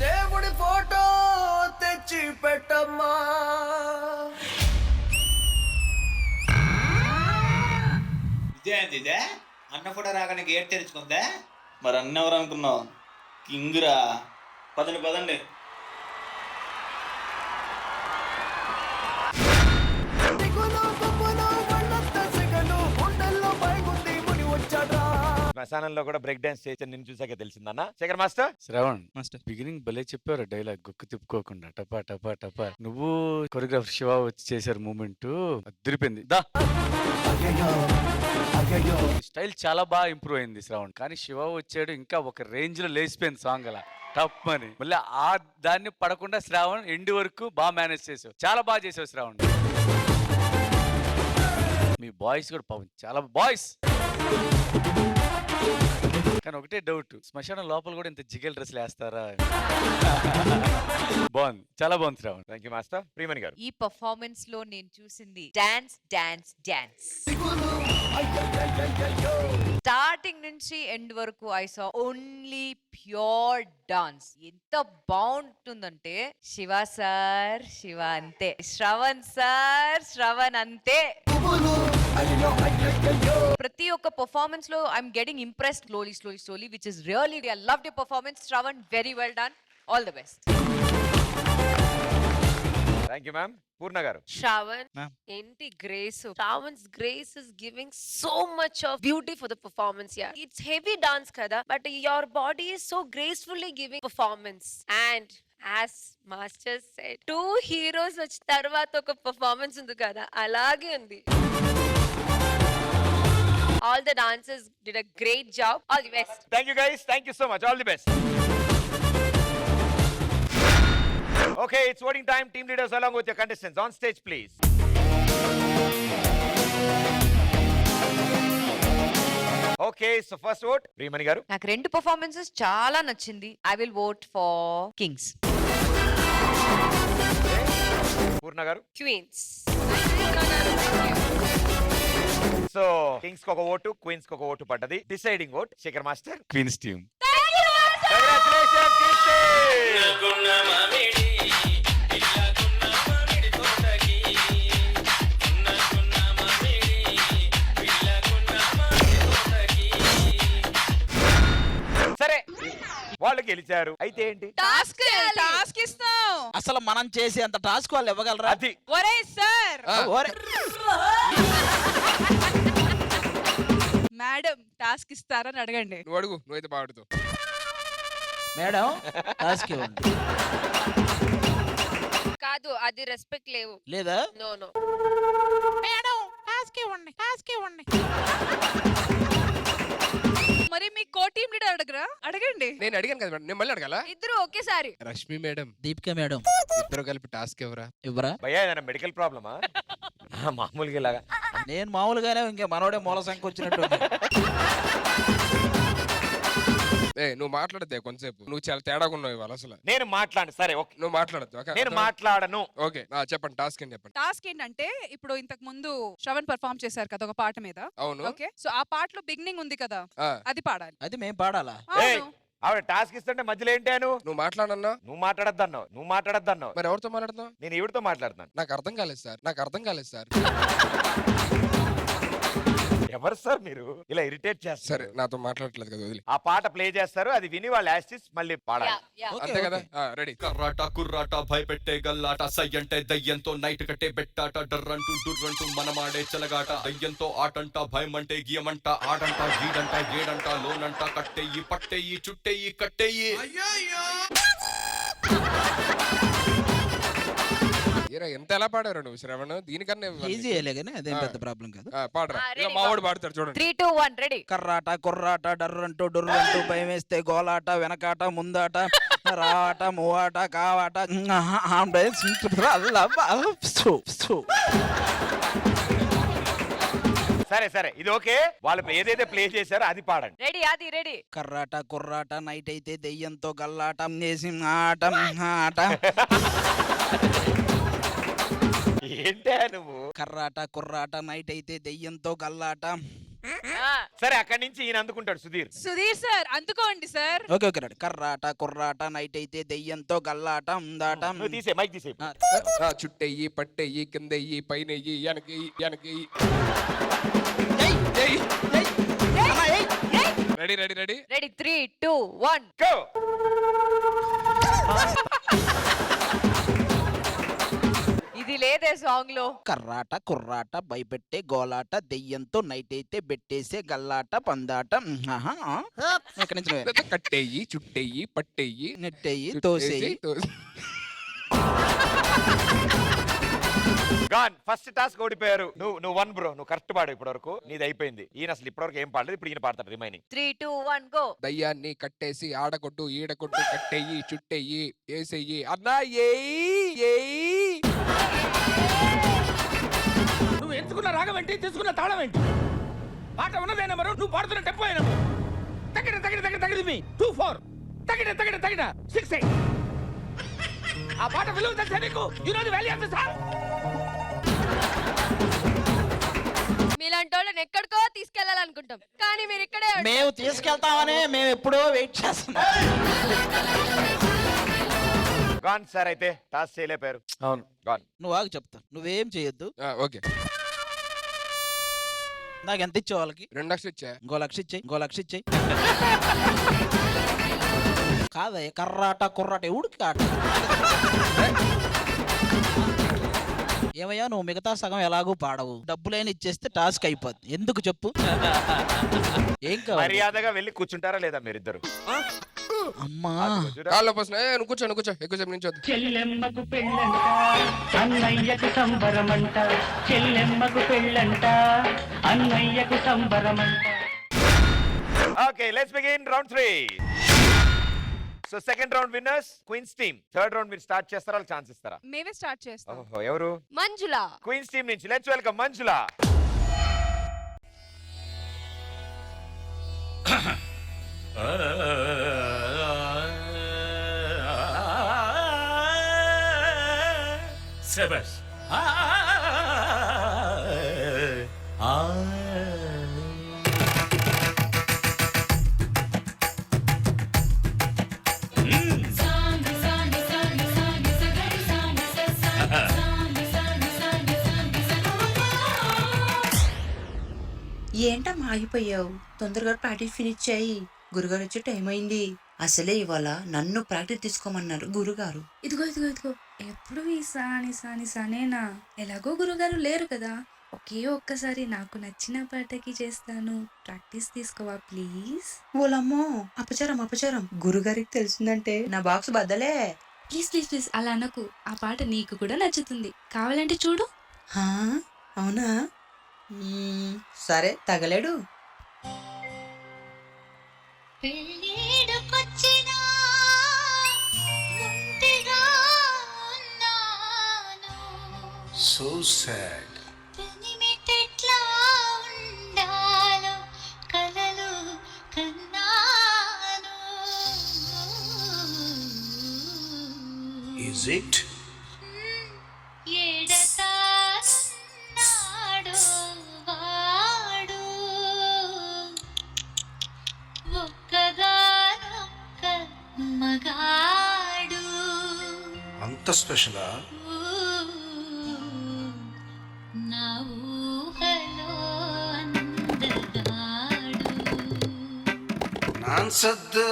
దేవుడి ఫోటో తెచ్చి పెట్టమ్మా. ఇదే అన్న ఫోటో రాగానే గేట్ తెరుచుకుందా? మరి అన్న ఎవరు అనుకున్నావు? కింగురా. పదండి పదండి. శ్మశానంలో కూడా బ్రేక్ డాన్స్ చేసి నిన్ను చూసాక తెలిసిందన్న. Shekhar master, Shravan master beginning భలే చెప్పారు డైలాగ్, గుక్కు తిప్పుకోకుండా టపా టపా టపా. నువ్వు కొరియోగ్రాఫర్ శివ వచ్చి చేశారు మూమెంట్, అదిరిపోయింది. దా స్టైల్ చాలా బాగా ఇంప్రూవ్ అయింది శ్రావణ్, కానీ శివ వచ్చాడు ఇంకా ఒక రేంజ్ లో లేచిపోయింది సాంగ్ అలా టప్ అని. మళ్ళీ ఆ దాన్ని పడకుండా శ్రావణ్ ఎండ్ వరకు బాగా మేనేజ్ చేసావు, చాలా బాగా చేసావు శ్రావణ్. మీ బాయ్స్ కూడా పాపం చాలా బాయ్స్. కానీ ఒకటే డౌట్, శ్మశానం లోపల కూడా ఇంత జిగల్ డ్రెస్లు వేస్తారా? బాగుంది, చాలా బాగుంది Shravan. Thank you master. Priyamani గారు. ఈ పర్ఫార్మెన్స్ లో నేను చూసింది డాన్స్ డాన్స్ డాన్స్. స్టార్టింగ్ నుంచి ఎండ్ వరకు I saw only pure dance. ఎంత బాగుంటుందంటే శివ సార్ శివ అంతే, శ్రవణ్ సార్ శ్రవణ్ అంతే. ప్రతి ఒక్క పర్ఫార్మెన్స్ లో I'm getting impressed slowly which is really I loved your performance Shravan, very well done, all the best. Thank you ma'am. Poorna garu. Shravan, enti grace. Shravan's grace is giving so much of beauty for the performance here. It's heavy dance kada, but your body is so gracefully giving performance. And as master said, 2 heroes వచ్చి తర్వాత ఒక performance ఉంది కదా, అలాగే ఉంది. All the dancers did a great job. All the best. Thank you guys. Thank you so much. All the best. Okay, it's voting time. Team leaders along with your contestants on stage, please. Okay, so first vote, Priyamani garu. నాకు రెండు పర్ఫార్మెన్సెస్ చాలా నచ్చింది. I will vote for Kings. Purna garu. Queens. So kings కి ఒక ఓటు, క్వీన్స్ కి ఒక ఓటు పడ్డది. Deciding vote Shekhar master, queens team. Congratulations queens సరే వాళ్ళు గెలిచారు. అయితే ఏంటి? టాస్క్ ఇస్తాం. అసలు మనం చేసే అంత టాస్క్ వాళ్ళు ఇవ్వగలరా? అది ఒరే సార్, మేడం టాస్క్ ఇస్తారని అడగండి. నువ్వు అడుగు, నువ్వైతే బాగుంటుంది. మేడం టాస్క్ ఇవ్వండి. కాదు, అది రెస్పెక్ట్ లేవు. లేదా? No no. మేడం టాస్క్ ఇవ్వండి, టాస్క్ ఇవ్వండి. మరి మీ కో టీమ్ లీడర్ అడగరా? అడగండి. నేను అడిగాను కదా మేడం, నేను మళ్ళీ అడగాల? ఇద్దరు ఒకేసారి. రష్మి మేడం, దీపిక మేడం, ఇద్దరు కలిపి టాస్క్ ఎవరా? ఇవ్వరా? భయ్యా ఏదైనా మెడికల్ ప్రాబ్లమా? మామూలుగా ఇలాగా నేను మామూలుగానే ఇంకా మనోడే మూల సంఖ్య వచ్చినట్టు. నువ్వు మాట్లాడద్దే కొంతసేపు, నువ్వు చాలా తేడాగా ఉన్నావు ఇవాళ అసలు. నేను మాట్లాడు. సరే ఓకే, నువ్వు మాట్లాడద్దు. నేను మాట్లాడను. ఓకే, చెప్పండి టాస్క్ అని చెప్పండి. టాస్క్ ఏంటంటే ఇప్పుడు ఇంతకు ముందు శ్రవణ్ పర్ఫార్మ్ చేశారు కదా ఒక పాట మీద. అవును. ఓకే, సో ఆ పాటలో బిగినింగ్ ఉంది కదా, అది పాడాలి. అది మేము పాడాలా? ఏయ్, ఆవిడ టాస్క్ ఇస్తుంటే మధ్యలో ఏంటాను? నువ్వు మాట్లాడన్నా? నువ్వు మాట్లాడద్దన్నావు. నువ్వు మాట్లాడద్దన్నావు. మరి ఎవరితో మాట్లాడుతున్నావు? నేను ఈవిడతో మాట్లాడుతున్నాను. నాకు అర్థం కాలేదు సార్, నాకు అర్థం కాలేదు సార్. ఎవరు సార్ మీరు ఇలా ఇరిటేట్ చేస్తారు? సరే, నాతో మాట్లాడట్లేదు కదా, వదిలి. ఆ పాట ప్లే చేస్తారు, అది విని వాళ్ళు యాస్టిస్ మళ్ళీ పాడాలి. అంతే కదా? రెడీ. కర్రాట కుర్రాట భయపెట్టే గల్లాట, సై అంటే దయ్యంతో నైట్ కట్టే బెట్టాట, డర్రంటూ డుర్రంటూ మనమాడే చెలగాట, దయ్యంతో ఆటంట భయం అంటే గియమంట, ఆడంట గీడంట గేడంట లోనంట, కట్టెయ్యి పట్టెయ్యి చుట్టెయ్యి కట్టెయ్యి. ఎంత ఎలా పాడారు నువ్వు శ్రవణ్? దీనికన్నా ఈజీ కానీ అదేం పెద్ద ప్రాబ్లం కాదు. పాడరా, మా వాడు పాడతాడు చూడండి. 3 2 1 రెడీ. కర్రాట కుర్రాట డర్రంటూ డుర్రంటూ భయం వేస్తే గోలాట, వెనకాట ముందాట, రాట మూవాట కావాట. సరే సరే, ఇది ఓకే. వాళ్ళు ఏదైతే ప్లే చేశారో అది పాడండి. రెడీ, అది రెడీ. కర్రాట కుర్రాట నైట్ అయితే దెయ్యంతో గల్లాటం చేసి ఆట ఆట. ఏంటా నువ్వు? కర్రాట కుర్రాట నైట్ అయితే దెయ్యంతో గల్లాట. సరే, అక్కడి నుంచి ఈయన అందుకుంటాడు సుధీర్. సుధీర్ సార్ అందుకోండి సార్. ఓకే ఓకే రండి. కర్రాట కుర్రాట నైట్ అయితే దెయ్యంతో గల్లాట ఉందాట. తీసే మైక్ తీసే. చుట్టెయ్యి పట్టెయ్యి కిందెయ్యి పైనెయ్యి వెనకెయ్యి వెనకెయ్యి. Ready ready ready ready 3 2 1 go. ఇది లేదే సాంగ్ లో. కర్రాట కుర్రాట భయపెట్టే గోలాట, దెయ్యంతో నైట్ అయితే బెట్టేసే గల్లాట పందాట. ఎక్కడి నుంచి కట్టెయ్యి చుట్టెయ్యి పట్టెయ్యి నెట్టెయ్యి తోసేయి. గాన్ ఫస్ట్ టాస్క్ ఓడిపోయారు. నువ్వు వన్ బ్రో, నువ్వు కరెక్ట్ పాడు ఇప్పటి వరకు, నీది అయిపోయింది. ఈయన అసలు ఇప్పటి వరకు ఏం పాడలేదు, ఇప్పుడు ఈయన పాడతాడు రిమైనింగ్. 3, 2, 1 గో. దయ్యాన్ని కట్టేసి ఆడకొట్టు ఈడకొట్టు కట్టెయ్యి చుట్టెయ్యి ఏసెయ్యి అన్నా ఏయ్ నువ్వు ఎంచుకున్న రాగం ఏంటి, తీసుకున్న తాళం ఏంటి? పాట ఉన్నదే నెంబరు, నువ్వు పాడుతున్న టెంపో నెంబరు. తగిన తగిన తగిన తగిన మీ 2 4 తగిన తగిన తగిన 6 8. ఆ పాట విలువ తెలుసా నీకు? You know the value of the song. మీలాంటి వాళ్ళని ఎక్కడికో తీసుకెళ్లాలనుకుంటాం, కానీ మీరు ఇక్కడే మేము తీసుకెళ్తామని మేము ఎప్పుడో వెయిట్ చేస్తున్నాం. గాన్ సార్ అయితే టాస్క్ చేయలేపారు. అవును గాన్. నువ్వు ఆగి చెప్తా, నువ్వేం చేయొద్దు. ఓకే నాకు ఎంత ఇచ్చావు వాళ్ళకి? 2 లక్షలు ఇచ్చా. ఇంకో లక్ష ఇచ్చేయి. కాదే కర్రాట కుర్రాట ఉడికి కాట. ఏమయ్యా నువ్వు మిగతా సగం ఎలాగూ పాడవు, డబ్బులైనా ఇచ్చేస్తే టాస్క్ అయిపోద్ది. ఎందుకు చెప్పు? ఏం కావాలి? మర్యాదగా వెళ్ళి కూర్చుంటారా లేదా మీరిద్దరు? అమ్మా కాళ్ళు పోసిన నువ్వు కూర్చో ఎక్కువసేపు నుంచి వద్దు. చెల్లెమ్మకు పెళ్ళంట, అన్నయ్యకు సంబరమంట. చెల్లెమ్మకు పెళ్ళంట, అన్నయ్యకు సంబరమంట. Okay let's begin round 3. So second round winners queens team. Third round మీరు స్టార్ట్ చేస్తారా, ఛాన్స్ ఇస్తారా? మేమే స్టార్ట్ చేస్తాం. ఓహో ఎవరు? మంజుల. క్వీన్స్ టీమ్ నుంచి లెట్స్ వెల్కమ్ మంజుల. శభాష్. ఏంటమ్మా ఆగిపోయావు? తొందరగా ప్రాక్టీస్ ఫినిష్ చేయి, గురుగారు వచ్చే టైం అయింది. అసలే ఇవాళ నన్ను ప్రాక్టీస్ తీసుకోమన్నారు గురుగారు. ఇదిగో ఎప్పుడు ఈ సానేనా? ఎలాగో గురుగారు లేరు కదా, ఒక్కసారి నాకు నచ్చిన పాటకి చేస్తాను. ప్రాక్టీస్ తీసుకోవా ప్లీజ్? ఓలమ్మో అపచారం. గురుగారికి తెలిసిందంటే నా బాక్స్ బద్దలే. ప్లీజ్ అలా అనకు. ఆ పాట నీకు కూడా నచ్చుతుంది, కావాలంటే చూడు. అవునా? సరే తగలేడు. So sad. Is it? అంత స్పెషలా? నాన్సద్దు.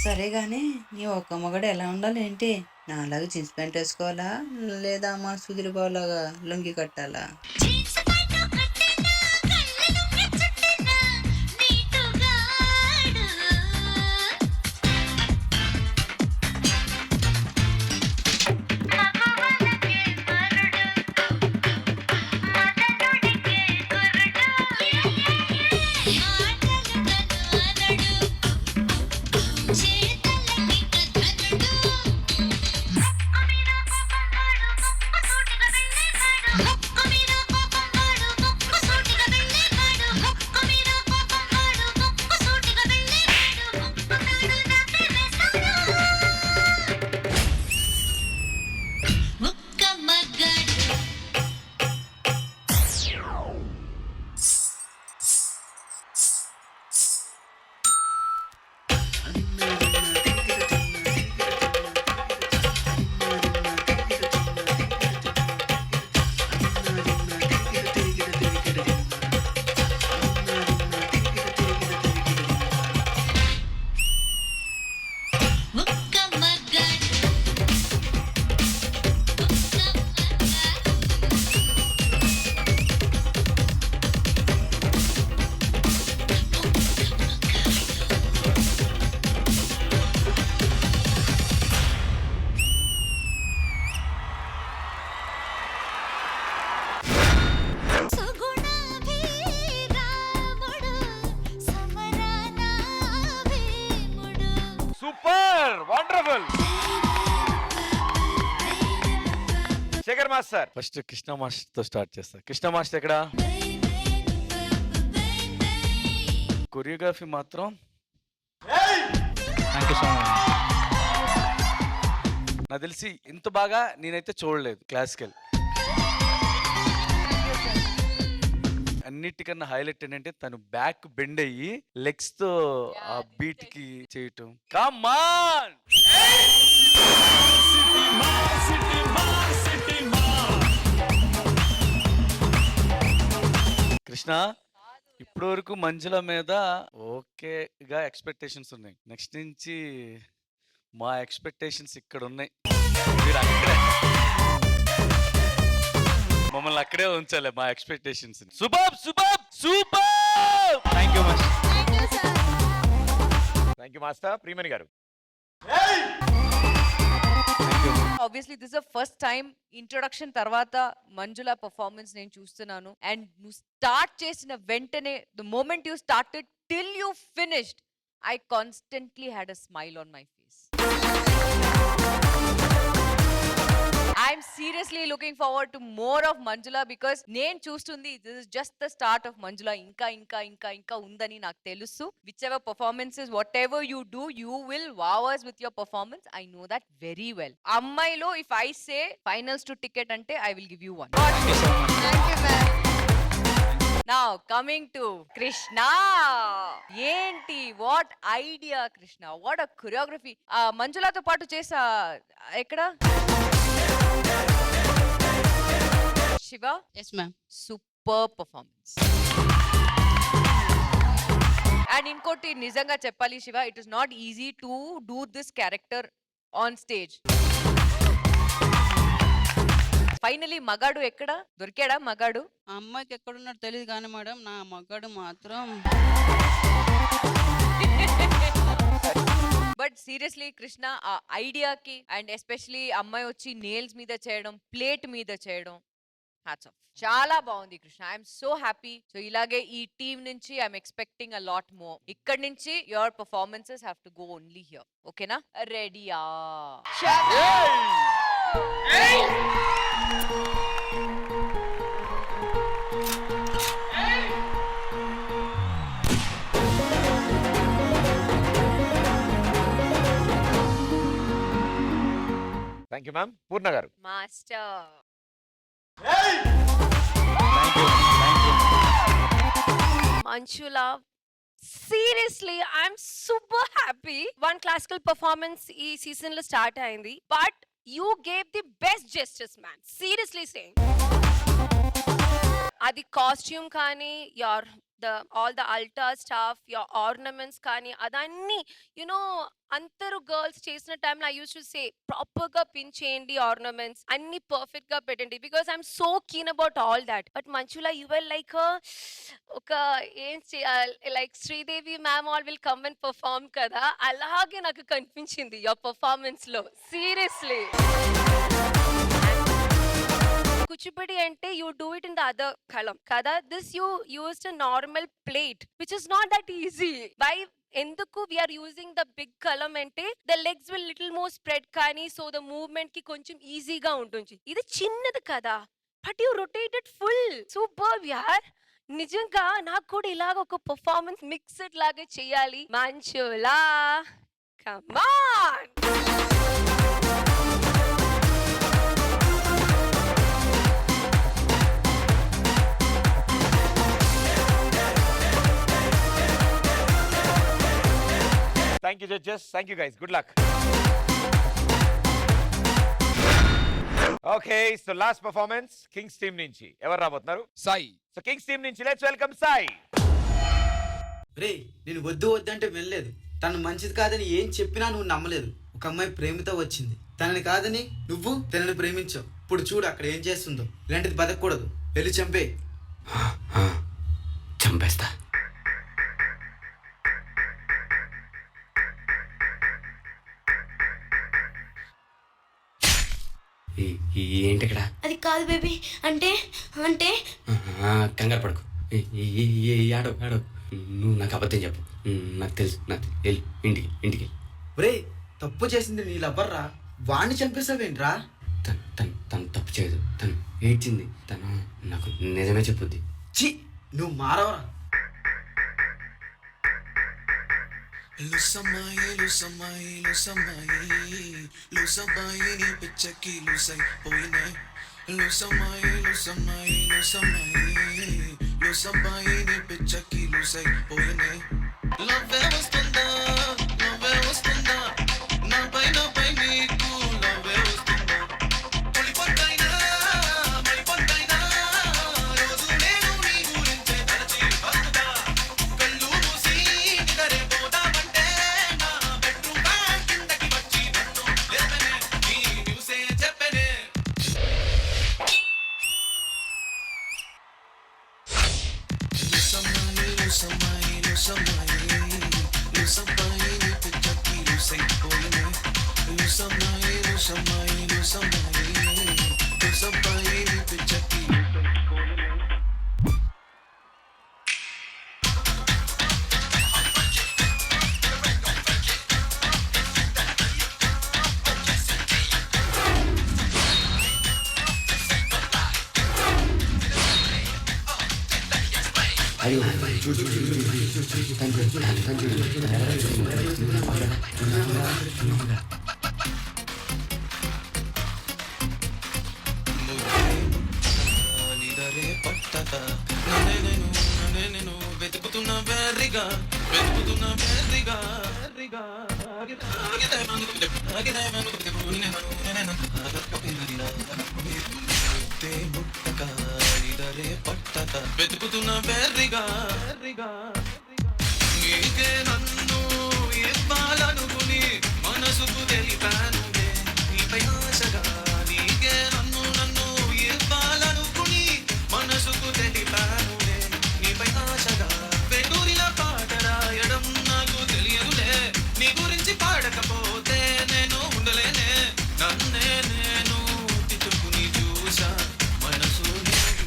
సరే గానీ నీ ఒక్క మొగడు ఎలా ఉండాలి ఏంటి? నాలాగా జీన్స్ ప్యాంట్ వేసుకోవాలా, లేదా మా సుధీర్ బాబు లాగా లొంగి కట్టాలా? మాస్టర్. ఫస్ట్ కృష్ణ మాస్టర్ తో స్టార్ట్ చేస్తా. కృష్ణ మాస్టర్ ఎక్కడ? కొరియోగ్రఫీ మాత్రం నాకు తెలిసి ఇంత బాగా నేనైతే చూడలేదు క్లాసికల్. అన్నిటికన్నా హైలైట్ ఏంటంటే తను బ్యాక్ బెండ్ అయ్యి లెగ్స్ తో ఆ బీట్ కి చేయటం. కమ్ ఆన్ కృష్ణ, ఇప్పటి వరకు మంజుల మీద ఓకేగా ఎక్స్పెక్టేషన్స్ ఉన్నాయి. నెక్స్ట్ నుంచి మా ఎక్స్పెక్టేషన్స్ ఇక్కడ ఉన్నాయి. మీరు అక్కడే మమ్మల్ని అక్కడే ఉంచాలి మా expectations. Super super super. Thank you master. Thank you master. Priyamani garu. Obviously this is first time introduction తర్వాత మంజుల పర్ఫార్మెన్స్ నేను చూస్తున్నాను. అండ్ నువ్వు స్టార్ట్ చేసిన వెంటనే the moment you started till you finished, I constantly had a smile on my face. I'm seriously looking forward to more of Manjula because నేను చూస్తుంది this is just the start of Manjula. ఇంకా ఉందని నాకు తెలుసు. Whichever performances, whatever you do, you will wow us with your performance. I know that very well. అమ్మాయిలో if I say finals to ticket అంటే I will give you one. Thank you, ma'am. Now coming to Krishna. ఏంటి what idea Krishna, what a choreography. మంజులతో పాటు చేసా ఎక్కడ Shiva? Yes, ma'am. Superb performance. And inkoti nijanga cheppali Shiva, it is not easy to do this character on stage. Finally మగాడు ఎక్కడ దొరికాడా? మగాడు అమ్మాయికి ఎక్కడున్నాడు తెలియదు కానీ మేడం, నా మగాడు మాత్రం. బట్ సీరియస్లీ కృష్ణ ఆ ఐడియాకి అండ్ ఎస్పెషలీ అమ్మాయి వచ్చి నేల్స్ మీద చేయడం, ప్లేట్ మీద చేయడం, హ్యాట్స్ ఆఫ్. చాలా బాగుంది Krishna. I'm so happy. So ఇలాగే ఈ టీమ్ నుంచి I'm expecting a lot more. ఇక్కడ నుంచి your performances have to go only here. ఓకేనా? రెడీయా? Thank you ma'am. Poorna garu. Master. Manjula, seriously, I'm super happy. One classical performance ee season lo start ayindi, but you gave the best justice, man. Seriously saying. Adi costume kani, your all the altar stuff, your ornaments kani, adanni, you know, antaru girls chesina time I used to say proper ga pin cheyandi ornaments anni perfect ga pettandi because I'm so keen about all that. But Manjula, you were like oka like Sridevi ma'am all will come and perform kada, alage naku kanipinchindi your performance lo. Seriously. Kuchipudi ante you do it in the other column kada, this you used a normal plate which is not that easy. Why ఎందుకు we are using the big column అంటే the legs will little more spread కానీ so the movement కి కొంచెం ఈజీగా ఉంటుంది. ఇది చిన్నది కదా, but you rotated full. Super యార్. నిజంగా నాకు కూడా ఇలాగ ఒక పర్ఫార్మెన్స్ మిక్స్డ్ లాగా చేయాలి. Manjula, come on. Thank you judges. Thank you guys. Good luck. Okay, so last performance Kings team నుంచి ఎవరు రాబోతున్నారు? సాయి. So Kings team నుంచి let's welcome సాయి. రే, నేను వద్దు వద్దంటే వెళ్ళలేదు. తను మంచిది కాదని ఏం చెప్పినా నువ్వు నమ్మలేదు. ఒక అమ్మాయి ప్రేమతో వచ్చింది, తనని కాదని నువ్వు తనని ప్రేమించావు. ఇప్పుడు చూడు అక్కడ ఏం చేస్తుందో. ఇలాంటిది బతకూడదు. వెళ్ళి చంపే. చంపేస్తా. ఏంటి ఇక్కడ? అది కాదు బేబీ. అంటే అంటే కంగారు పడుకు. ఆడవు ఆడవు. నువ్వు నాకు అబద్ధం చెప్పు. నాకు తెలుసు. వెళ్ళి ఇంటికి. ఒరే, తప్పు చేసింది నీ లవ్వర్రా. వాణ్ణి చంపేసావేంట్రా? తను తప్పు చేయదు, తను ఏడ్చింది, తను నాకు నిజమే చెప్పుద్ది. ఛీ, నువ్వు మారవరా. లుసమ్మాయి లుసమ్మాయి లుసమ్మాయి లుసమ్మాయి నీ పిచ్చకి లుసైపోయినే. లుసమ్మాయి లుసమ్మాయి లుసమ్మాయి లుసమ్మాయి నీ పిచ్చకి లుసైపోయినే. లవ్వే వస్తుందా లవ్వే వస్తుందా నా పైన పై నీకు లవ్వే వస్తుందా. పొలిపొద్దైనా మైపొద్దైనా రోజు నేను నీ గురించే తలచి వస్తుందా. కళ్ళు మూసి నిదరే పోదామంటే నా బెడ్రూమ్ బ్యాగ్ కిందకి వచ్చి నన్ను లేపనే నీ న్యూసే చెప్పనే. లుసమ్మాయి లుసమ్మాయి లుసమ్మాయి లుసమ్మాయి నీ పిచ్చకి లుసైపోయినే. లుసమ్మాయి లుసమ్మాయి లుసమ్మాయి లుసమ్మాయి నీ పిచ్చకి లుసైపోయినే. అయ్యో చూడు చూడు చూడు చూడు, తను చూడు, తను చూడు, తను ఎవరో చూడు. నిదరే పట్టక నన్నే నేను వెతుకుతున్న వెర్రిగా వెతుకుతున్న వెర్రిగా ముట్టక నిదరే పట్టక వెతుకుతున్న వెర్రిగా నీకే నన్ను ఇవ్వాలనుకుని మనసుకు తెలిపానులే నీపై ఆశగా. నీకే నన్ను ఇవ్వాలనుకుని మనసుకు తెలిపానులే నీపై ఆశగా. వెటూరిన పాట రాయడం నాకు తెలియదులే, నీ గురించి పాడకపోతే నేను ఉండలేనే. నన్నే నేను తిట్టుకుని చూసా, మనసు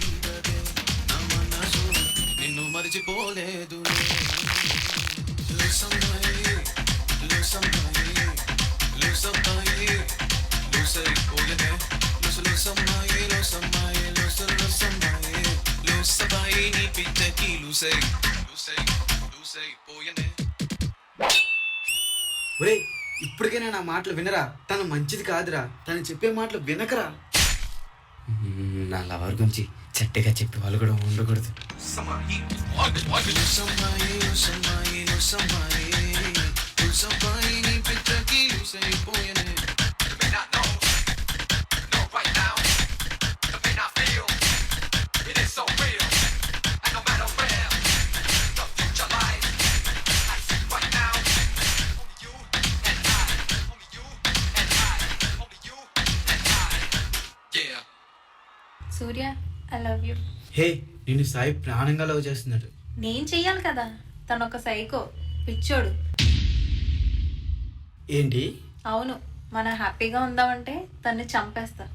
నిండదే నా మనసు నిన్ను మరిచిపోలేదు. లుసమ్మాయి లుసమ్మాయి లుసమ్మాయి లుసైపోయినే. లుసమ్మాయి లుసమ్మాయి లుసమ్మాయి లుసమ్మాయి నీ పిచ్చకి లుసైపోయినే. ఒరే, ఇప్పటికైనా నా మాటలు వినరా. తను మంచిది కాదురా, తను చెప్పే మాటలు వినకరా. నా లవర్ గురించి చెడ్డగా చెప్పే వాళ్ళు కూడా ఉండకూడదు. లుసమ్మాయి లుసమ్మాయి లుసమ్మాయి లుసమ్మాయి నీ పిచ్చకి లుసైపోయినే. సూర్య, ఐ లవ్ యూ. హే, నిన్ను సాయి ప్రాణంగా లవ్ చేస్తున్నాడు. నేను చెయ్యాలి కదా, తను ఒక సైకో పిచ్చోడు. ఏంటి? అవును, మనం హ్యాపీగా ఉందామంటే తన్ని చంపేస్తా.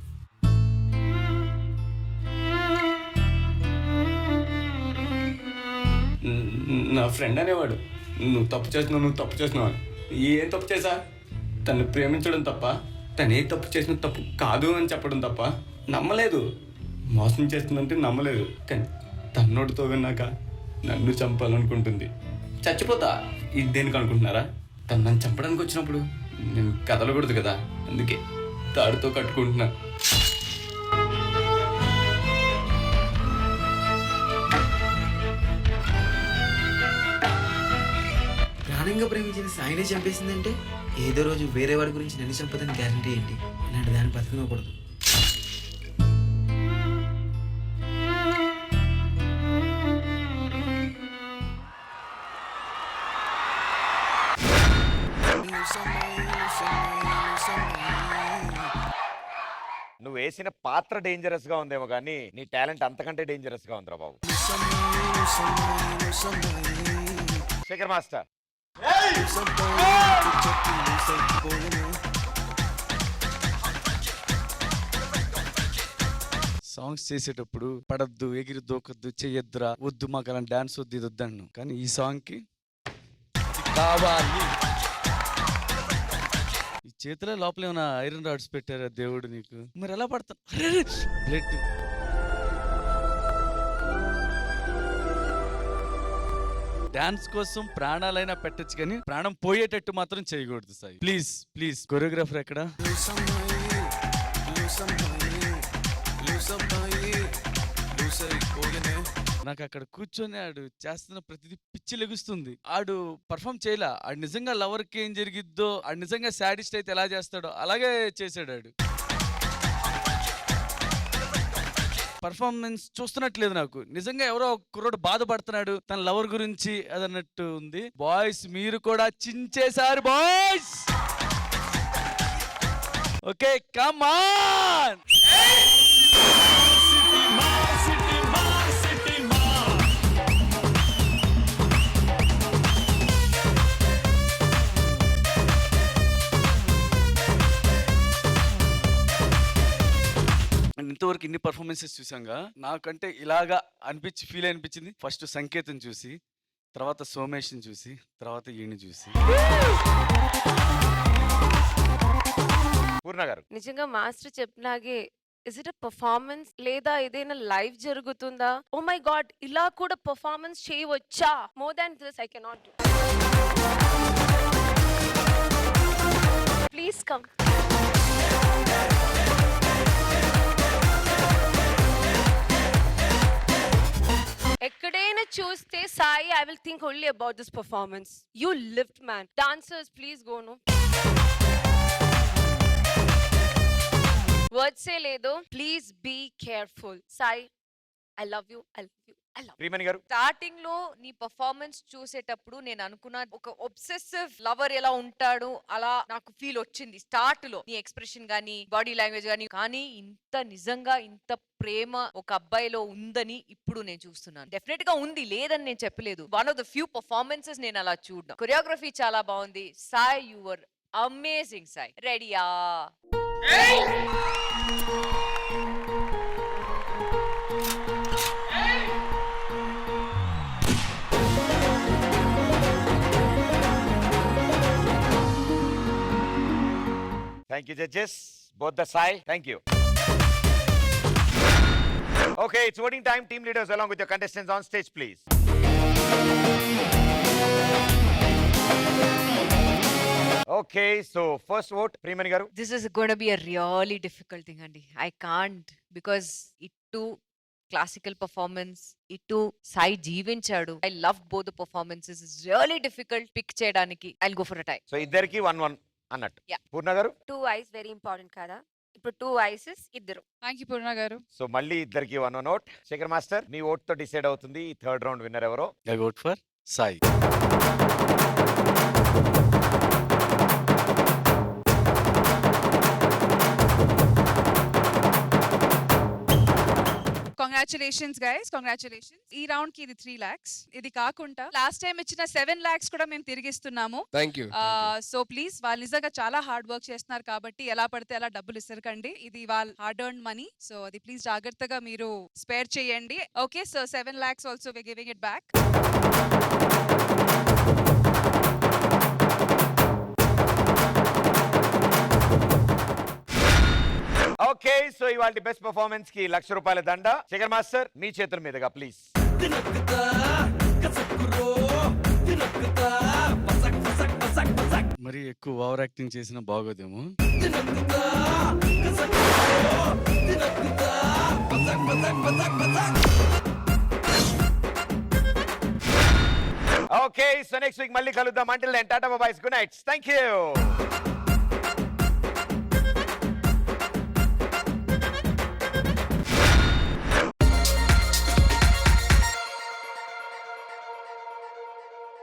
నా ఫ్రెండ్ అనేవాడు నువ్వు తప్పు చేస్తున్నావు అని. ఏం తప్పు చేశా? తను ప్రేమించడం తప్ప, తను ఏ తప్పు చేసిన తప్పు కాదు అని చెప్పడం తప్ప నమ్మలేదు. మోసం చేస్తుందంటే నమ్మలేదు. కానీ తన్నోటితో విన్నాక నన్ను చంపాలనుకుంటుంది. చచ్చిపోతా ఇది దేనికి అనుకుంటున్నారా? తను నన్ను చంపడానికి వచ్చినప్పుడు నేను కదలకూడదు కదా, అందుకే తాడుతో కట్టుకుంటున్నా. ప్రాణంగా ప్రేమించిన సాయినే చంపేసిందంటే ఏదో రోజు వేరే వాడి గురించి నన్ను చంపదని గ్యారంటీ ఏంటి? ఇలాంటి దాన్ని బతకనకూడదు. నువ్వు వేసిన పాత్ర డేంజరస్ గా ఉందేమో కానీ నీ టాలెంట్ అంతకంటే డేంజరస్ గా ఉందిరా బాబు. శేఖర్ మాస్టర్, సాంగ్స్ చేసేటప్పుడు పడద్దు, ఎగిరి దూకొద్దు, చెయ్యొద్దురా, వద్దు, మాకు అలా డాన్స్ వద్దు, ఇది వద్దన్ను. కానీ ఈ సాంగ్కి కావాలి, చేతిలో లోపల ఏమైనా ఐరన్ రాడ్స్ పెట్టారా దేవుడు నీకు? మరి ఎలా పడతాను? బ్లడ్. డాన్స్ కోసం ప్రాణాలైనా పెట్టచ్చు కానీ ప్రాణం పోయేటట్టు మాత్రం చేయకూడదు సాయి. Please please. కొరియోగ్రాఫర్ ఎక్కడ? నాకు అక్కడ కూర్చొని ఆడు చేస్తున్న ప్రతిదీ పిచ్చి లెగుస్తుంది. ఆడు పర్ఫామ్ చేయలా. ఆడు నిజంగా లవర్ కి ఏం జరిగిద్దో, ఆడు నిజంగా సాడిస్ట్ అయితే ఎలా చేస్తాడో అలాగే చేశాడు ఆడు. పర్ఫార్మెన్స్ చూస్తున్నట్లేదు నాకు. నిజంగా ఎవరో కుర్రోడు బాధపడుతున్నాడు తన లవర్ గురించి అదన్నట్టు ఉంది. బాయ్స్ మీరు కూడా చించేశారు బాయ్స్. Okay come on. ఇంతవరకు ఇన్ని పర్ఫార్మెన్సెస్ చూసాంగా, నాకంటే ఇలాగా ఫీల్ అనిపించింది ఫస్ట్ సంకేతం చూసి, తర్వాత సోమేష్ని చూసి, తర్వాత ఈయన్ని చూసి. పూర్ణ గారు, నిజంగా మాస్టర్ చెప్పినాగే ఇస్ ఇట్ అ పర్ఫార్మెన్స్ లేదా ఏదైనా లైవ్ జరుగుతుందా? ఓ మై గాడ్, ఇలా కూడా పర్ఫార్మెన్స్ చేయవచ్చా? More than this I cannot do. Please come. ఎక్కడైనా చూస్తే Sai, I will think only about this performance. You lift man. Dancers please go. No వర్డ్సే లేదు. Please be careful. Sai, I love you, I love you, I love. Priyamani garu, starting లో నీ పర్ఫార్మెన్స్ చూసేటప్పుడు నేను అనుకున్నా ఒక ఒబ్సెసివ్ లవర్ ఎలా ఉంటాడు అలా నాకు ఫీల్ వచ్చింది స్టార్ట్ లో. నీ ఎక్స్ప్రెషన్ గానీ బాడీ లాంగ్వేజ్ గానీ. కానీ ఇంత నిజంగా ఇంత ప్రేమ ఒక అబ్బాయిలో ఉందని ఇప్పుడు నేను చూస్తున్నాను. డెఫినెట్ గా ఉంది, లేదని నేను చెప్పలేదు. One of the few performances నేను అలా చూడడం. కొరియోగ్రఫీ చాలా బాగుంది. Sai, you were amazing. Sai, రెడీయా? Thank you, judges. Both the side. Thank you. Okay, it's voting time. Team leaders along with your contestants on stage, please. Okay, so first vote, Priyamani garu. This is going to be a really difficult thing, Andy. I can't, because itu classical performance, itu Sai జీవించాడు. I loved both the performances. It's really difficult pick చేయడానికి. I'll go for a tie. So ఇద్దరికి 1-1 అన్నట్టు. పూర్ణ గారు, 2 eyes వెరీ ఇంపార్టెంట్ కదా. ఇప్పుడు 2 ఐసెస్ ఇద్దరు. థ్యాంక్ యూ పూర్ణ గారు. సో మళ్ళీ ఇద్దరికి 1-1 ఓట్. శేఖర్ మాస్టర్, మీ ఓట్ తో డిసైడ్ అవుతుంది ఈ థర్డ్ రౌండ్ విన్నర్ ఎవరో. I vote for Sai. Congratulations guys, congratulations. ఈ రౌండ్ కి ఇది 3 lakhs. ఇది కాకుండా లాస్ట్ టైం ఇచ్చిన 7 lakhs కూడా మేము తిరిగిస్తున్నాము. Thank you. సో ప్లీజ్, వాళ్ళు నిజంగా చాలా హార్డ్ వర్క్ చేస్తున్నారు కాబట్టి ఎలా పడితే అలా డబ్బులు ఇస్తారకండి. ఇది వాళ్ళ హార్డ్ ఎర్న్ మనీ. సో అది ప్లీజ్ జాగ్రత్తగా మీరు స్పేర్ చేయండి. Okay, so 7 lakhs also we giving it back. Okay, so ఇవాళ బెస్ట్ పర్ఫార్మెన్స్ కి 1,00,000 రూపాయల దండ. శేఖర్ మాస్టర్, మీ చేతుల మీదుగా ప్లీజ్. మరి ఎక్కువ ఓవర్ యాక్టింగ్ చేసినా బాగోదేమో. ఓకే, సో నెక్స్ట్ వీక్ మళ్ళీ కలుద్దాం. Until then tata bye bye, good night. Thank you.